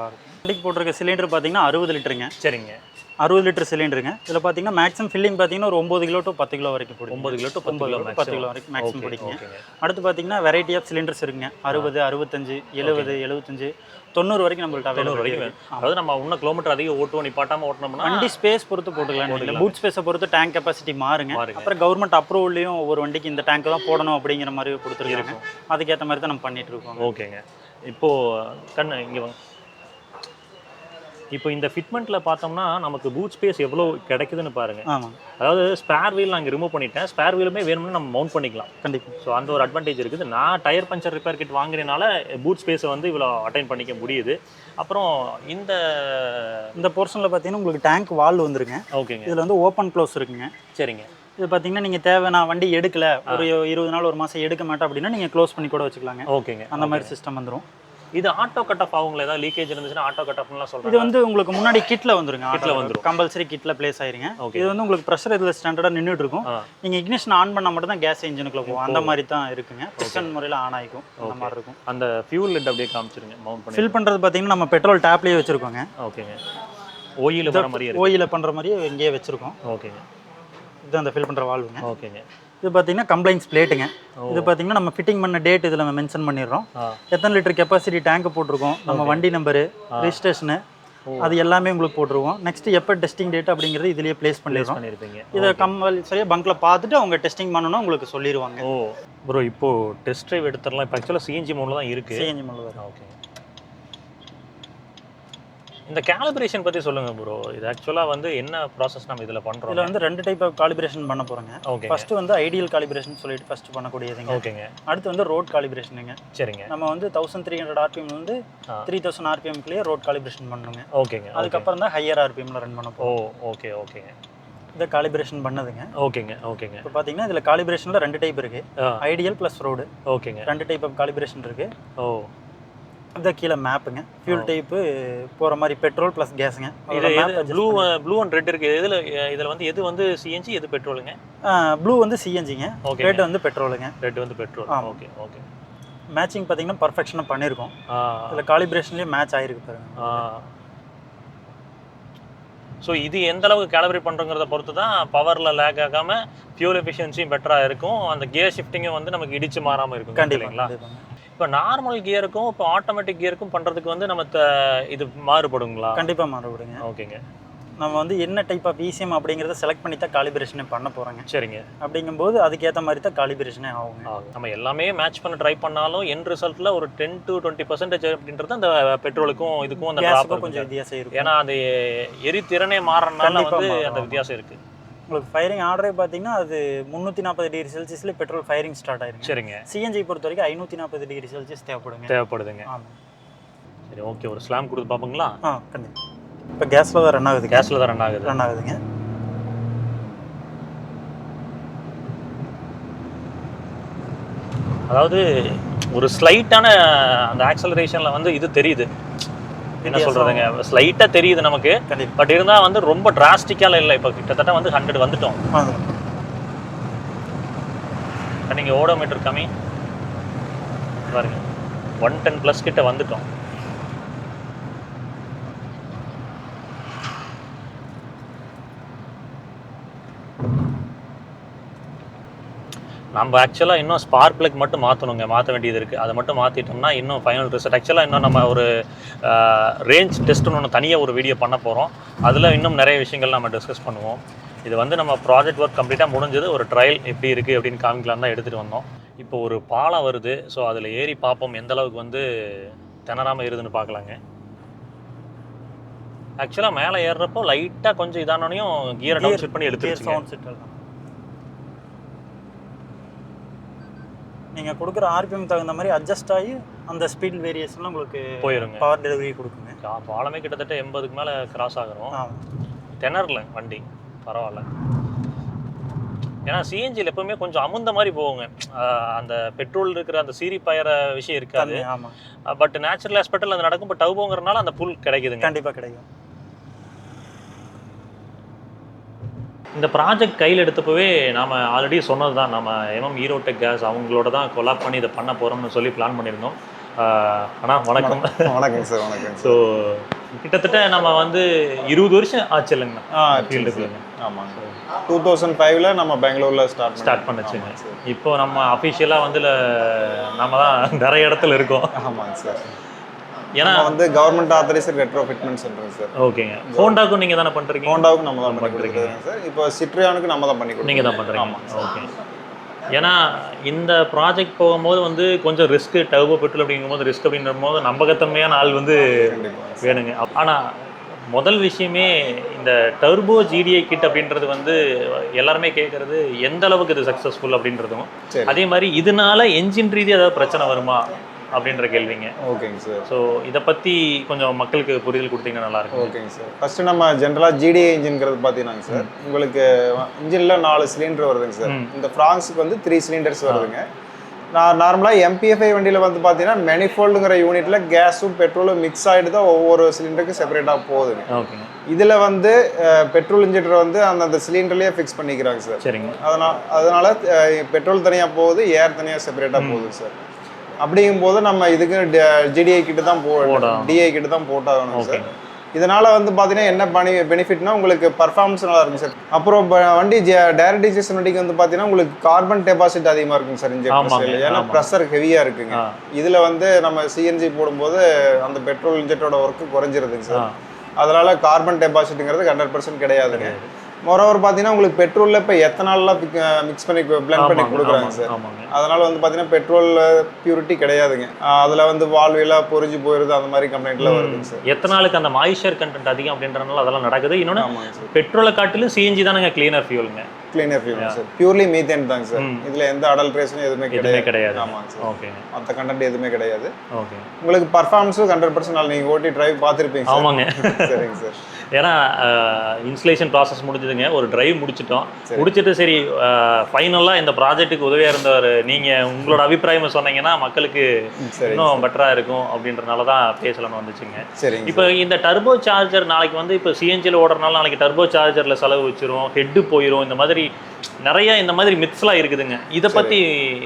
வண்டிக்கு போட்டிருக்க சிலிண்டர் பார்த்தீங்கன்னா 60 லிட்டருங்க. சரிங்க. 60 லிட்டர் சிலிண்டருங்க. இதில் பார்த்தீங்கன்னா மேக்ஸிமம் ஃபில்லிங் பார்த்தீங்கன்னா ஒரு 9 கிலோ டு 10 கிலோ வரைக்கும் பிடிக்கும். 9 கிலோ டு 10 கிலோ வரைக்கும் மேக்ஸிமம் பிடிக்குங்க. அடுத்து பார்த்தீங்கன்னா வெரைட்டி ஆஃப் சிலிண்டர்ஸ் இருக்குங்க. 60, 65, 70, 75, 90 வரைக்கும் நம்மள்ட்ட அவைலபிள் இருக்கு. அதாவது நம்ம இன்னும் கிலோமீட்டர் அதிகம் ஓட்டுவோம், நிப்பாட்டாம ஓட்டணும்னா வண்டி ஸ்பேஸ் பொறுத்து போட்டுக்கலாம். பூட் ஸ்பேஸை பொறுத்து டேங்க் கெப்பாசிட்டி மாறுங்க. அப்புறம் கவர்மெண்ட் அப்ரூவல்லையும் ஒவ்வொரு வண்டிக்கு இந்த டேங்க் தான் போடணும் அப்படிங்கிற மாதிரி கொடுத்துருக்காங்க. அதுக்கேற்ற மாதிரி தான் நம்ம பண்ணிட்டு இருக்கோம். ஓகேங்க. இப்போ இங்கே வாங்க. இப்போ இந்த ஃபிட்மெண்ட்டில் பார்த்தோம்னா நமக்கு பூட் ஸ்பேஸ் எவ்வளோ கிடைக்குதுன்னு பாருங்கள். ஆமாம். அதாவது ஸ்பேர் வீல் நான் இங்கே ரிமூவ் பண்ணிட்டேன். ஸ்பேர் வீலுமே வேணும்னு நம்ம மவுண்ட் பண்ணிக்கலாம். கண்டிப்பாக. ஸோ அந்த ஒரு அட்வான்டேஜ் இருக்குது. நான் டயர் பஞ்சர் ரிப்பேர் கிட் வாங்குறதுனால பூட் ஸ்பேஸை வந்து இவ்வளோ அட்டைன் பண்ணிக்க முடியுது. அப்புறம் இந்த போர்ஷனில் பார்த்தீங்கன்னா உங்களுக்கு டேங்க் வால் வந்துருங்க. ஓகேங்க. இதில் வந்து ஓப்பன் க்ளோஸ் இருக்குங்க. சரிங்க. இது பார்த்தீங்கன்னா நீங்கள் தேவை, நான் வண்டி எடுக்கல, ஒரு 20 நாள் 1 மாதம் எடுக்க மாட்டேன் அப்படின்னா நீங்கள் க்ளோஸ் பண்ணி கூட வச்சுக்கலாங்க. ஓகேங்க. அந்த மாதிரி சிஸ்டம் வந்துடும். இது ஆட்டோ கட் ஆஃப் ஆகுங்களா? ஏதாவது லீக்கேஜ் இருந்துச்சுன்னா ஆட்டோ கட் ஆஃப்லாம் சொல்றாங்க. இது வந்து உங்களுக்கு முன்னாடி கிட்ல வந்துருங்க. கிட்ல வந்துரும். கம்பல்சரி கிட்ல பிளேஸ் ஆயிருங்க. இது வந்து உங்களுக்கு பிரஷர் இதுல ஸ்டாண்டர்டா நின்னுட்டு இருக்கும். நீங்க இக்னிஷன் ஆன் பண்ணா மட்டும் தான் கேஸ் இன்ஜினுக்குள்ள போகும். அந்த மாதிரி தான் இருக்குங்க. பிஸ்டன் முறையில ஆன் ஆயிக்கும். அந்த மாதிரி இருக்கும். அந்த ஃபியூல் லிட் அப்படியே காமிச்சிருங்க. மவுண்ட் பண்ணி ஃபில் பண்றது பாத்தீங்கன்னா நம்ம பெட்ரோல் டேப்லயே வச்சிருக்கோங்க. ஓகேங்க. ஓயில பண்ற மாதிரியே இருக்கு. ஓயில பண்ற மாதிரியே இங்கேயே வச்சிருக்கோம். ஓகேங்க. இது அந்த ஃபில் பண்ற வால்வுங்க. ஓகேங்க. இது பார்த்தீங்கன்னா கம்ப்ளைண்ட்ஸ் பிளேட்டுங்க. இது பார்த்தீங்கன்னா நம்ம ஃபிட்டிங் பண்ண டேட் இதில் நம்ம மென்ஷன் பண்ணிடுறோம். எத்தனை லிட்டர் கெப்பாசிட்டி டேங்க் போட்டிருக்கோம், நம்ம வண்டி நம்பரு, ரிஜிஸ்ட்ரேஷனு, அது எல்லாமே உங்களுக்கு போட்டுருவோம். நெக்ஸ்ட் எப்போ டெஸ்டிங் டேட் அப்படிங்கிறது இதுலேயே பிளேஸ் பண்ணிடுறோம். இதை கம்பல்சரியாக பங்க்கில் பார்த்துட்டு அவங்க டெஸ்டிங் பண்ணணும் உங்களுக்கு சொல்லிடுவாங்க. ஓ ப்ரோ, இப்போ டெஸ்ட் ட்ரைவ் எடுத்துடலாம். இப்போ ஆக்சுவலாக சிஎன்ஜி மோடில் தான் இருக்குது. சிஎன்ஜி மோடில் தான். ஓகே. இந்த காலிபிரேஷன் பற்றி சொல்லுங்கள் ப்ரோ. இது ஆக்சுவலாக வந்து என்ன ப்ராசஸ் நம்ம இதில் பண்ணுறோம்? இதில் வந்து 2 டைப் ஆஃப் காலிபிரேஷன் பண்ண போகிறோங்க. ஓகே. ஃபர்ஸ்ட் வந்து ஐடியல் காலிபிரேஷன் சொல்லிட்டு ஃபர்ஸ்ட் பண்ணக்கூடியதுங்க. ஓகேங்க. அடுத்து வந்து ரோட் காலிபிரேஷனுங்க. சரிங்க. நம்ம வந்து 1300 RPM வந்து 3000 RPMக்குள்ளேயே ரோட் காலிபிரேஷன் பண்ணணுங்க. ஓகேங்க. அதுக்கப்புறம் தான் ஹையர் RPMல ரன் பண்ண போகிறோம். ஓகே ஓகேங்க. இதை காலிபிரேஷன் பண்ணதுங்க. ஓகேங்க. ஓகேங்க. இப்போ பார்த்தீங்கன்னா இதில் காலிபிரேஷனில் 2 டைப் இருக்குது. Ideal plus road. ஓகேங்க. 2 டைப் ஆஃப் காலிபிரேஷன் இருக்குது. ஓ, இந்த கீழே மேப்புங்க. ஃபியூல் டைப்பு போகிற மாதிரி பெட்ரோல் ப்ளஸ் கேஸுங்க. இது ப்ளூ அண்ட் ரெட் இருக்குது. இதில் வந்து எது வந்து சிஎன்ஜி, எது பெட்ரோலுங்க? ப்ளூ வந்து சிஎன்ஜிங்க, ரெட் வந்து பெட்ரோலுங்க. ரெட் வந்து பெட்ரோல். Okay okay. மேட்சிங் பார்த்தீங்கன்னா பர்ஃபெக்ஷனாக பண்ணியிருக்கோம். இதில் காலிபிரேஷன்லேயே மேட்ச் ஆகிருக்கு பாருங்க. ஸோ இது எந்த அளவுக்கு கேலிப்ரேட் பண்ணுறோங்கிறத பொறுத்து தான் பவரில் லேக் ஆகாமல் ஃபியூல் எஃபிஷியன்சியும் பெட்டராக இருக்கும். அந்த கியர் ஷிஃப்டிங்கும் வந்து நமக்கு இடிச்சு மாறாமல் இருக்கும். கண்டிப்பாங்களா? இப்போ நார்மல் கியருக்கும் இப்போ ஆட்டோமேட்டிக் கியருக்கும் பண்ணுறதுக்கு வந்து நம்ம இது மாறுபடுங்களா? கண்டிப்பாக மாறுபடுங்க. ஓகேங்க. நம்ம வந்து என்ன டைப் ஆஃப் ECM அப்படிங்கிறத செலக்ட் பண்ணி தான் காலிபிரேஷனே பண்ண போகிறாங்க. சரிங்க. அப்படிங்கும்போது அதுக்கேற்ற மாதிரி தான் காலிபிரேஷனே ஆகுங்க. நம்ம எல்லாமே மேட்ச் பண்ண ட்ரை பண்ணாலும் என் ரிசல்ட்டில் ஒரு 10 to 20% அப்படின்றது அந்த பெட்ரோலுக்கும் இதுக்கும் அந்த ப்ராப்பர் கொஞ்சம் வித்தியாசம் இருக்கும். ஏன்னா அது எரித்திறனே மாறனால வந்து அந்த வித்தியாசம் இருக்குது. உங்களுக்கு ஃபயரிங் ஆர்டரே பார்த்தீங்கன்னா அது 340 டிகிரி செல்சியஸில் பெட்ரோல் ஃபயரிங் ஸ்டார்ட் ஆயிருங்க. சரிங்க. சிஎன்ஜி பொறுத்த வரைக்கும் 540 டிகிரி செல்சியஸ் தேவைப்படுதுங்க. ஆமாம். சரி, ஓகே. ஒரு ஸ்லாம் கொடுத்து பார்ப்போங்களா? கண்டிப்பாக. இப்போ கேஸில் தான் ரன் ஆகுது. கேஸில் தான் ரன் ஆகுதுங்க. அதாவது ஒரு ஸ்லைட்டான அந்த ஆக்சலரேஷனில் வந்து இது தெரியுது. என்ன சொல்கிறதுங்க, ஸ்லைட்டாக தெரியுது நமக்கு. பட் இருந்தால் வந்து ரொம்ப டிராஸ்டிக்கால இல்லை. இப்போ கிட்டத்தட்ட வந்து 100 வந்துட்டோம். நீங்கள் ஓடோமீட்டர் கம்மி பாருங்க, 110+ கிட்ட வந்துட்டோம். நம்ம ஆக்சுவலாக இன்னும் ஸ்பார்க் பிளக் மட்டும் மாற்ற வேண்டியது இருக்குது. அதை மட்டும் மாற்றிட்டோம்னா இன்னும் ஃபைனல் ரிசல்ட். ஆக்சுவலாக இன்னும் நம்ம ஒரு ரேஞ்ச் டெஸ்ட்டுன்னு ஒன்று தனியாக ஒரு வீடியோ பண்ண போகிறோம். அதில் இன்னும் நிறைய விஷயங்கள் நம்ம டிஸ்கஸ் பண்ணுவோம். இது வந்து நம்ம ப்ராஜெக்ட் ஒர்க் கம்ப்ளீட்டாக முடிஞ்சது. ஒரு ட்ரையல் எப்படி இருக்குது அப்படின்னு காமிக்கலாம் தான் எடுத்துகிட்டு வந்தோம். இப்போ ஒரு பாலம் வருது. ஸோ அதில் ஏறி பார்ப்போம் எந்த அளவுக்கு வந்து திணறாமல் இருதுன்னு பார்க்கலாங்க. ஆக்சுவலாக மேலே ஏறுறப்போ லைட்டாக கொஞ்சம் இதானோனையும் கியரை டவுன் செட் பண்ணி எடுத்துருச்சு. நீங்கள் கொடுக்குற ஆர்பிஎம் தகுந்த மாதிரி அட்ஜஸ்ட் ஆகி அந்த ஸ்பீட் வேரியேஷன்லாம் உங்களுக்கு போயிருங்க. பவர் டெலிவரி கொடுக்குங்க. பாலமே கிட்டத்தட்ட 80க்கு மேலே கிராஸ் ஆகிறோம். திணறல வண்டி, பரவாயில்ல. ஏன்னா சிஎன்ஜியில் எப்பவுமே கொஞ்சம் அமுந்த மாதிரி போகுங்க. அந்த பெட்ரோல் இருக்கிற அந்த சீரி பயற விஷயம் இருக்காது. பட் நேச்சுரல் ஹாஸ்பிட்டல் அது நடக்கும். பட் டவுபோங்கிறனால அந்த புல் கிடைக்குதுங்க. கண்டிப்பாக கிடைக்கும். இந்த ப்ராஜெக்ட் கையில் எடுத்தப்பவே நாம் ஆல்ரெடி சொன்னது தான், நம்ம ஈரோடெக் கேஸ் அவங்களோட தான் கொலாப் பண்ணி இதை பண்ண போகிறோம்னு சொல்லி பிளான் பண்ணியிருந்தோம். ஆனால் வணக்கம். வணக்கம் சார். வணக்கம். ஸோ கிட்டத்தட்ட நம்ம வந்து 20 வருஷம் ஆச்சு இல்லைங்கண்ணா ஃபீல்டுக்குள்ளங்க. ஆமாங்க சார். 2005 நம்ம பெங்களூரில் ஸ்டார்ட் பண்ணுச்சுங்க. இப்போ நம்ம அஃபிஷியலாக வந்து நம்ம தான் நிறைய இடத்துல இருக்கோம். ஆமாங்க சார். ஏன்னா வந்து கவர்மெண்ட் ஆத்தரைஸ்டு ரெட்ரோஃபிட்மென்ட் சென்டர் சார். ஓகேங்க. ஹோண்டாவுக்கும் நீங்கள் தானே பண்ணுறீங்க? ஹோண்டாவுக்கும் நம்ம தான் பண்ணிட்டு சார். இப்போ சிட்ரியானுக்கு நம்ம தான் பண்ணி கொடுக்குறோம். நீங்கள் தான் பண்ணுறீங்க. ஓகே. ஏன்னா இந்த ப்ராஜெக்ட் போகும்போது வந்து கொஞ்சம் ரிஸ்க்கு, டர்போ பெட்ரோல் அப்படிங்கும்போது ரிஸ்க் அப்படின்ற போது நம்பகத்தன்மையான ஆள் வந்து வேணுங்க. ஆனால் முதல் விஷயமே இந்த டர்போ ஜிடிஐ கிட் அப்படின்றது வந்து எல்லாருமே கேட்குறது எந்த அளவுக்கு இது சக்ஸஸ்ஃபுல் அப்படின்றதும், அதே மாதிரி இதனால என்ஜின் ரீதியாக ஏதாவது பிரச்சனை வருமா அப்படின்ற கேள்விங்க. ஓகேங்க சார். ஸோ இதை பற்றி கொஞ்சம் மக்களுக்கு புரிதல் கொடுத்தீங்கன்னா நல்லாயிருக்கும். ஓகேங்க சார். ஃபஸ்ட்டு நம்ம ஜென்ரலாக ஜிடிஐ இன்ஜின்ங்கிறது பார்த்தீங்கன்னாங்க சார், உங்களுக்கு இன்ஜினில் 4 சிலிண்டர் வருதுங்க சார். இந்த ஃப்ராங்ஸுக்கு வந்து 3 சிலிண்டர்ஸ் வருதுங்க. நார்மலாக எம்பிஎஃப்ஐ வண்டியில் வந்து பார்த்தீங்கன்னா மெனிஃபோல்டுங்கிற யூனிட்டில் கேஸும் பெட்ரோலும் மிக்ஸ் ஆகிட்டு தான் ஒவ்வொரு சிலிண்டருக்கு செப்பரேட்டாக போகுதுங்க. ஓகேங்க. இதில் வந்து பெட்ரோல் இன்ஜெக்டர் வந்து அந்த சிலிண்டர்லேயே ஃபிக்ஸ் பண்ணிக்கிறாங்க சார். சரிங்க. அதனால பெட்ரோல் தனியாக போகுது, ஏர் தனியாக செப்பரேட்டாக போகுது சார். அப்படிங்கும்போது நம்ம இதுக்கு ஜிடிஐ கிட்ட தான் டிஐ கிட்ட தான் போட்டாகணும் சார். இதனால வந்து பார்த்தீங்கன்னா என்ன பெனிஃபிட்னா உங்களுக்கு பர்ஃபார்மன்ஸ் நல்லா இருக்கும் சார். அப்புறம் வண்டி டைரக்ட் இன்ஜெக்ஷன் வண்டிக்கு வந்து பார்த்தீங்கன்னா உங்களுக்கு கார்பன் டெபாசிட் அதிகமாக இருக்கும் சார் இன்ஜெக்டர். ஏன்னா ப்ரெஷர் ஹெவியாக இருக்குங்க. இதில் வந்து நம்ம சிஎன்ஜி போடும்போது அந்த பெட்ரோல் இன்ஜெக்டரோட ஒர்க்கு குறைஞ்சிருதுங்க சார். அதனால கார்பன் டெபாசிட்டுங்கிறது 100% கிடையாதுங்க. மொரோவர் பார்த்தீங்கன்னா உங்களுக்கு பெட்ரோலில் இப்போ எத்தனால்லாம் மிக்ஸ் பண்ணி பிளெண்ட் பண்ணி கொடுக்குறாங்க சார். அதனால வந்து பார்த்தீங்கன்னா பெட்ரோல் பியூரிட்டி கிடையாதுங்க. அதில் வந்து வால்வெல்லாம் பொறிஞ்சு போயிருது, அந்த மாதிரி கம்ப்ளைண்ட்லாம் வருதுங்க சார். எத்தனாலுக்கு அந்த மாய்ஸ்சர் கண்டென்ட் அதிகம் அப்படின்றனால அதெல்லாம் நடக்குது. இன்னொன்று பெட்ரோலை காட்டிலும் சிஎன்ஜி தானங்க கிளீனர் ஃபியூலுங்க. Cleaner fuel sir. Purely methane தாங்க சார். இதில் எந்த அடல்ட்ரேஷனும் எதுவுமே கிடையாது. ஆமாங்க சார். ஓகே. மற்ற கண்டென்ட் எதுவுமே கிடையாது. ஓகே. உங்களுக்கு பர்ஃபார்மன்ஸும் 100% நீங்கள் ஓட்டி டிரைவ் பார்த்துருப்பீங்க. ஆமாங்க. சரிங்க சார். ஏன்னா இன்ஸ்டலேஷன் ப்ராசஸ் முடிஞ்சதுங்க, ஒரு டிரைவ் முடிச்சிட்டோம். முடிச்சுட்டு சரி ஃபைனலாக இந்த ப்ராஜெக்ட்டுக்கு உதவியாக இருந்தவர் நீங்கள் உங்களோட அபிப்பிராயம் சொன்னீங்கன்னா மக்களுக்கு இன்னும் பெட்டராக இருக்கும் அப்படின்றனால தான் பேசலாம்னு வந்துச்சுங்க. சரி. இப்போ இந்த டர்போ சார்ஜர் நாளைக்கு வந்து இப்போ சிஎன்ஜியில் ஓடுறதுனால நாளைக்கு டர்போ சார்ஜரில் செலவு வச்சிரும், ஹெட்டு போயிடும், இந்த மாதிரி நிறைய இந்த மாதிரி மித்ஸ்லாம் இருக்குதுங்க. இதை பற்றி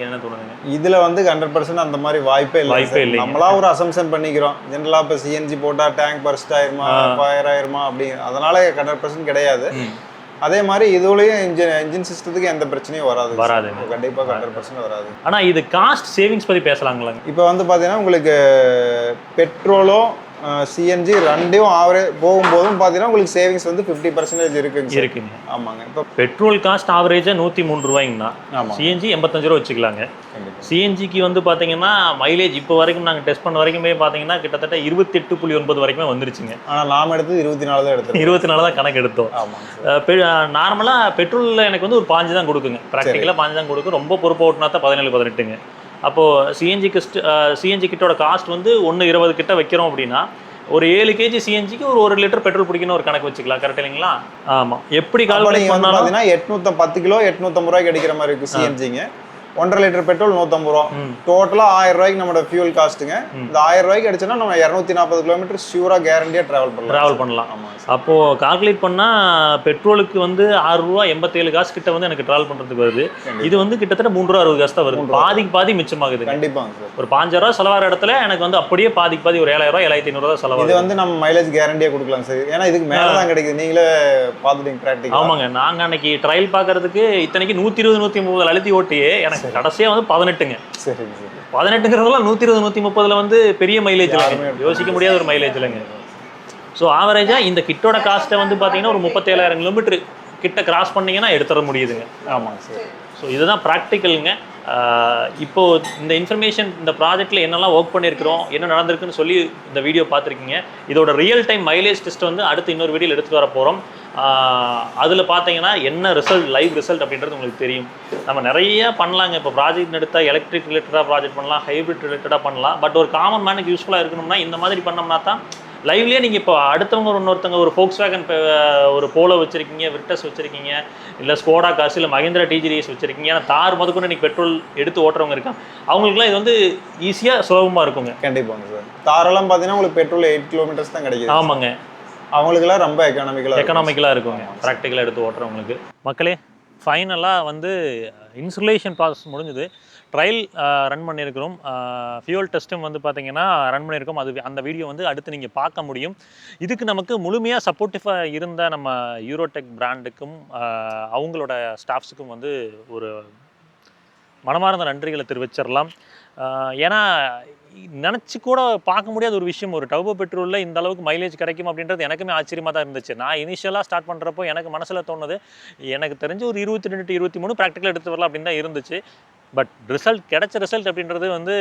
என்ன தோணுதுங்க? இதில் வந்து 100% அந்த மாதிரி வாய்ப்பே இல்லை. நம்மளா ஒரு அசம்ஷன் பண்ணிக்கிறோம். ஜென்ரலாக இப்போ சிஎன்ஜி போட்டால் டேங்க் பர்ஸ்ட் ஆயிருமா, ஃபயர் ஆயிருமா அப்படி, அதனால 100% கிடையாது. அதே மாதிரி இதுலயும் இன்ஜின் சிஸ்டத்துக்கு எந்த பிரச்சனையும் வராது. கண்டிப்பாக 100% வராது. ஆனால் இது காஸ்ட் சேவிங்ஸ் பற்றி பேசலாங்களா? இப்போ வந்து பார்த்தீங்கன்னா உங்களுக்கு பெட்ரோலும் சிஎன்ஜி ரெண்டையும் ஆவரேஜ் போகும்போதும் பார்த்தீங்கன்னா உங்களுக்கு சேவிங்ஸ் வந்து 50% இருக்குங்க. ஆமாங்க. இப்போ பெட்ரோல் காஸ்ட் ஆவரேஜாக 103 ரூபாய்ங்கண்ணா. சிஎன்ஜி 85 ரூபா வச்சுக்கலாங்க. சிஎன்ஜிக்கு வந்து பார்த்தீங்கன்னா மைலேஜ் இப்போ வரைக்கும் நாங்கள் டெஸ்ட் பண்ண வரைக்குமே பார்த்தீங்கன்னா கிட்டத்தட்ட 28.9 வரைக்குமே வந்துருச்சுங்க. ஆனால் நாம் எடுத்தது 24 தான் எடுத்தோம். 24 தான் கணக்கு எடுத்தோம். நார்மலாக பெட்ரோலில் எனக்கு வந்து ஒரு 5 தான் கொடுக்குங்க. ப்ராக்டிக்கலாக 5 தான் கொடுக்கும். ரொம்ப பொறுப்பு ஓட்டினா தான் 17-18ங்க. அப்போது சிஎன்ஜி கிட்டோட காஸ்ட் வந்து 1.20 கிட்ட வைக்கிறோம் அப்படின்னா ஒரு 7 kg சிஎன்ஜிக்கு ஒரு 1 லிட்டர் பெட்ரோல் பிடிக்கணும் ஒரு கணக்கு வச்சுக்கலாம். கரெக்ட் இல்லைங்களா? ஆமாம். எப்படி கால்குலேட் பண்ணாலும் 810 கிலோ 850 ரூபாய்க்கு அடிக்கிற மாதிரி இருக்குது சிஎன்ஜிங்க. 1.5 லிட்டர் பெட்ரோல் 150 ரூபா. டோட்டலாக 1000 ரூபாய்க்கு நம்மளோட ஃபியூல் காஸ்ட்டுங்க. இந்த 1000 ரூபாய்க்கு அடிச்சோன்னா நம்ம 240 கிலோமீட்டர் ஷியூராக கேரண்டியாக ட்ராவல் பண்ணலாம். ஆமாம். அப்போது கால்குலேட் பண்ணால் பெட்ரோலுக்கு வந்து 6 ரூபா 87 காசு கிட்ட வந்து எனக்கு ட்ராவல் பண்ணுறதுக்கு வருது. இது வந்து கிட்டத்தட்ட 3 ரூபா 60 காசு தான் வருது. பாதி மிச்சமாகுது. கண்டிப்பாக சார். ஒரு 5000 ரூபா செலவாகிற இடத்துல எனக்கு வந்து அப்படியே பாதி ஒரு 7000 ரூபா 7500 ரூபா செலவாகுது. இது வந்து நம்ம மைலேஜ் கேரண்டியாக கொடுக்கலாம் சார். ஏன்னா இதுக்கு மேலே தான் கிடைக்குது. நீங்களே பார்த்துட்டீங்க ப்ராக்டிக்கல். ஆமாங்க. நாங்கள் அன்னைக்கு ட்ரையல் பார்க்கறதுக்கு இத்தனைக்கு 120 130 அழுத்தி ஓட்டியே எனக்கு கடைசியாக வந்து 18ங்க. சரி சரி. 18ங்கிறதுலாம் 120 130 வந்து பெரிய மைலேஜ் இல்லைங்க, யோசிக்க முடியாத ஒரு மைலேஜ் இல்லைங்க. ஸோ ஆவரேஜாக இந்த கிட்டோட காஸ்ட்டை வந்து பார்த்தீங்கன்னா ஒரு 37,000 கிலோமீட்டர் கிட்ட கிராஸ் பண்ணிங்கன்னா எடுத்துட முடியுதுங்க. ஆமாங்க சார். ஸோ இதுதான் ப்ராக்டிக்கலுங்க. இப்போது இந்த இன்ஃபர்மேஷன் இந்த ப்ராஜெக்ட்டில் என்னெல்லாம் ஒர்க் பண்ணியிருக்கிறோம், என்ன நடந்திருக்குன்னு சொல்லி இந்த வீடியோ பார்த்துருக்கீங்க. இதோட ரியல் டைம் மைலேஜ் டெஸ்ட் வந்து அடுத்து இன்னொரு வீடியோவில் எடுத்துகிட்டு வர போகிறோம். அதில் பார்த்தீங்கன்னா என்ன ரிசல்ட், லைவ் ரிசல்ட் அப்படின்றது உங்களுக்கு தெரியும். நம்ம நிறைய பண்ணலாங்க. இப்போ ப்ராஜெக்ட் எடுத்தால் எலக்ட்ரிக் ரிலேட்டடாக ப்ராஜெக்ட் பண்ணலாம், ஹைப்ரிட் ரிலேட்டடாக பண்ணலாம். பட் ஒரு காமன் மேனுக்கு யூஸ்ஃபுல்லாக இருக்கணும்னா இந்த மாதிரி பண்ணோம்னா தான் லைவ்லேயே நீங்கள் இப்போ அடுத்தவங்க இன்னொருத்தவங்க ஒரு ஃபோக்ஸ்வேகன் ஒரு போலோ வச்சுருக்கீங்க, விர்டஸ் வச்சுருக்கீங்க, இல்லை ஸ்கோடா காசு, இல்லை மஹிந்திரா டிஜிடிஎஸ் வச்சுருக்கீங்க, ஏன்னா தார் முதற்கொண்டு இன்றைக்கி பெட்ரோல் எடுத்து ஓட்டுறவங்க இருக்காங்க. அவங்களுக்குலாம் இது வந்து ஈஸியாக சுலபமாக இருக்குங்க. கண்டிப்பாங்க சார். தாரெல்லாம் பார்த்தீங்கன்னா உங்களுக்கு பெட்ரோல் 8 கிலோமீட்டர்ஸ் தான் கிடைக்குது. ஆமாங்க. அவங்களுக்குலாம் ரொம்ப எக்கனாமிக்கலாக இருக்குங்க ப்ராக்டிக்கலாக எடுத்து ஓட்டுறவங்களுக்கு. மக்களே, ஃபைனலாக வந்து இன்சுலேஷன் ப்ராசஸ் முடிஞ்சுது. ட்ரையல் ரன் பண்ணியிருக்கிறோம். ஃபியூல் டெஸ்ட்டும் வந்து பார்த்திங்கன்னா ரன் பண்ணியிருக்கோம். அந்த வீடியோ வந்து அடுத்து நீங்கள் பார்க்க முடியும். இதுக்கு நமக்கு முழுமையாக சப்போர்ட்டிவாக இருந்த நம்ம யூரோடெக் பிராண்டுக்கும் அவங்களோட ஸ்டாஃப்ஸுக்கும் வந்து ஒரு மனமார்ந்த நன்றிகளை தெரிவிச்சிடலாம். ஏன்னா நினச்சி கூட பார்க்க முடியாத ஒரு விஷயம், ஒரு டர்போ பெட்ரோலில் இந்த அளவுக்கு மைலேஜ் கிடைக்கும் அப்படின்றது எனக்குமே ஆச்சரியமாக தான் இருந்துச்சு. நான் இனிஷியலாக ஸ்டார்ட் பண்ணுறப்போ எனக்கு மனசில் தோணுது, எனக்கு தெரிஞ்சு ஒரு 22 to 23 ப்ராக்டிக்கல் எடுத்து வரலாம் அப்படின்னு தான் இருந்துச்சு. பட் கிடைச்ச ரிசல்ட் அப்படின்றது வந்து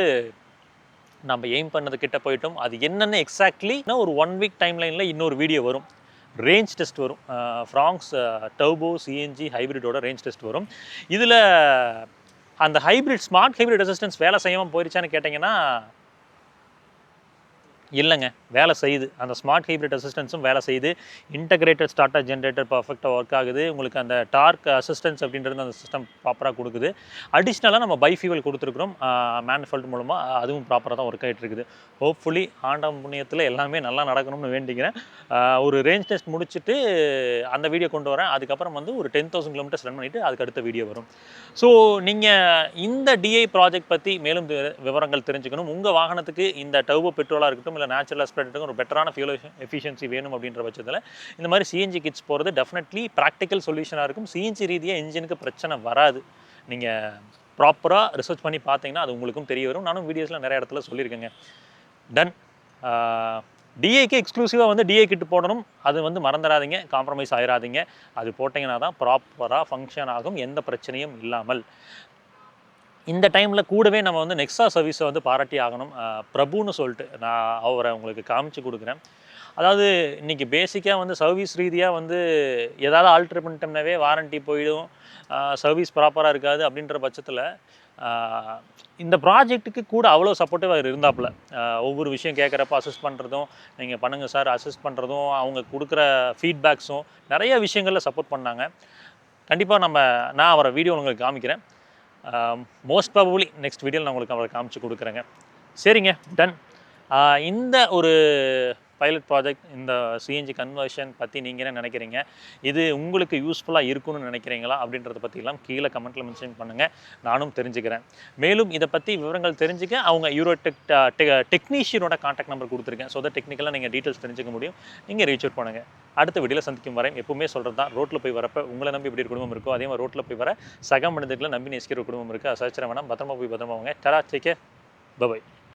நம்ம எய்ம் பண்ணது கிட்ட போயிட்டோம். அது என்னென்னு எக்ஸாக்ட்லி ஒரு 1 வீக் டைம்லைனில் இன்னொரு வீடியோ வரும். ரேஞ்ச் டெஸ்ட் வரும். ஃப்ராங்ஸ் டர்போ சிஎன்ஜி ஹைப்ரிடோட ரேஞ்ச் டெஸ்ட் வரும். இதில் அந்த ஸ்மார்ட் ஹைப்ரிட் ரெசிஸ்டன்ஸ் வேலை செய்யாமல் போயிருச்சான்னு கேட்டிங்கன்னா இல்லைங்க, வேலை செய்யுது. அந்த ஸ்மார்ட் ஹைப்ரிட் அசிஸ்டன்ஸும் வேலை செய்யுது. இன்டகிரேட்டட் ஸ்டார்டர் ஜென்ரேட்டர் பர்ஃபெக்டாக ஒர்க் ஆகுது. உங்களுக்கு அந்த டார்க் அசிஸ்டன்ஸ் அப்படின்றது அந்த சிஸ்டம் ப்ராப்பராக கொடுக்குது. அடிஷ்னலாக நம்ம பைஃபியூவல் கொடுத்துருக்குறோம் மேனுஃபல்ட் மூலமாக, அதுவும் ப்ராப்பராக தான் ஒர்க் ஆகிட்டு இருக்குது. ஹோப்ஃபுல்லி ஆண்டாம் புண்ணியத்தில் எல்லாமே நல்லா நடக்கணும்னு வேண்டிக்கிறேன். ஒரு ரேஞ்ச் டெஸ்ட் முடிச்சுட்டு அந்த வீடியோ கொண்டு வரேன். அதுக்கப்புறம் வந்து ஒரு 10,000 கிலோமீட்டர்ஸ் ரன் பண்ணிவிட்டு அதுக்கு அடுத்த வீடியோ வரும். ஸோ நீங்கள் இந்த டிஐ ப்ராஜெக்ட் பற்றி மேலும் விவரங்கள் தெரிஞ்சுக்கணும், உங்கள் வாகனத்துக்கு இந்த டர்போ பெட்ரோலாக இருக்கட்டும் இல்லை நேச்சுரல் ஆஸ்பிரேட்டுக்கும் ஒரு பெட்டரான ஃபியூல் எஃபிஷியன்சி வேணும் அப்படின்ற பட்சத்தில் இந்த மாதிரி சிஎன்ஜி கிட்ஸ் போகிறது டெஃபினெட்லி ப்ராக்டிக்கல் சொல்யூஷனாக இருக்கும். சிஎன்ஜி ரீதியாக இன்ஜினுக்கு பிரச்சனை வராது. நீங்கள் ப்ராப்பராக ரிசர்ச் பண்ணி பார்த்தீங்கன்னா அது உங்களுக்கும் தெரிய வரும். நானும் வீடியோஸில் நிறைய இடத்துல சொல்லியிருக்கேங்க. டன். டிஏக்கு எக்ஸ்க்ளூசிவாக வந்து டிஏ கிட் போடணும், அது வந்து மறந்துடாதீங்க, காம்ப்ரமைஸ் ஆகிடாதீங்க. அது போட்டிங்கன்னா தான் ப்ராப்பராக ஃபங்க்ஷன் ஆகும், எந்த பிரச்சனையும் இல்லாமல். இந்த டைமில் கூடவே நம்ம வந்து நெக்ஸா சர்வீஸை வந்து பாராட்டி ஆகணும். பிரபுன்னு சொல்லிட்டு நான் அவரை உங்களுக்கு காமிச்சு கொடுக்குறேன். அதாவது இன்றைக்கி பேசிக்காக வந்து சர்வீஸ் ரீதியாக வந்து ஏதாவது ஆல்ட்ரு பண்ணிட்டோம்னாவே வாரண்ட்டி போயிடும், சர்வீஸ் ப்ராப்பராக இருக்காது. அப்படின்ற பட்சத்தில் இந்த ப்ராஜெக்ட்டுக்கு கூட அவ்வளோ சப்போர்ட்டிவாக இருந்தாப்புல. ஒவ்வொரு விஷயம் கேட்குறப்ப அசிஸ்ட் பண்ணுறதும், நீங்கள் பண்ணுங்கள் சார் அசிஸ்ட் பண்ணுறதும், அவங்க கொடுக்குற ஃபீட்பேக்ஸும் நிறைய விஷயங்களில் சப்போர்ட் பண்ணாங்க. கண்டிப்பாக நான் அவரை வீடியோ உங்களுக்கு காமிக்கிறேன். மோஸ்ட் ப்ராபபிளி நெக்ஸ்ட் வீடியோவில் நான் உங்களுக்கு அவரை காமிச்சு கொடுக்குறேங்க. சரிங்க, டன். இந்த ஒரு பைலட் ப்ராஜெக்ட், இந்த சிஎன்ஜி கன்வர்ஷன் பற்றி நீங்கள் என்ன நினைக்கிறீங்க, இது உங்களுக்கு யூஸ்ஃபுல்லாக இருக்குன்னு நினைக்கிறீங்களா அப்படின்றத பற்றிலாம் கீழே கமெண்ட்டில் மென்ஷன் பண்ணுங்கள், நானும் தெரிஞ்சுக்கிறேன். மேலும் இதை பற்றி விவரங்கள் தெரிஞ்சுக்க அவங்க யூரோடெக் டெக்னீஷியனோட கான்டாக்ட் நம்பர் கொடுத்துருக்கேன். ஸோ அதை டெக்னிக்கலாக நீங்கள் டீட்டெயில்ஸ் தெரிஞ்சுக்க முடியும். நீங்கள் ரீச் அவுட் பண்ணுங்கள். அடுத்த வீடியோவில் சந்திக்கும் வரை எப்பவுமே சொல்கிறது தான், ரோட்டில் போய் வரப்போ உங்களை நம்பி இப்படி ஒரு குடும்பம் இருக்கோ அதே மாதிரி ரோட்டில் போய் வர சக மனிதர்களை நம்பி நேசிக்கிற ஒரு குடும்பம் இருக்குது. அசாச்சிர வேணாம், பத்திரமா போய் பத்திரமா வாங்க. டரா, டேக் கேர், பை.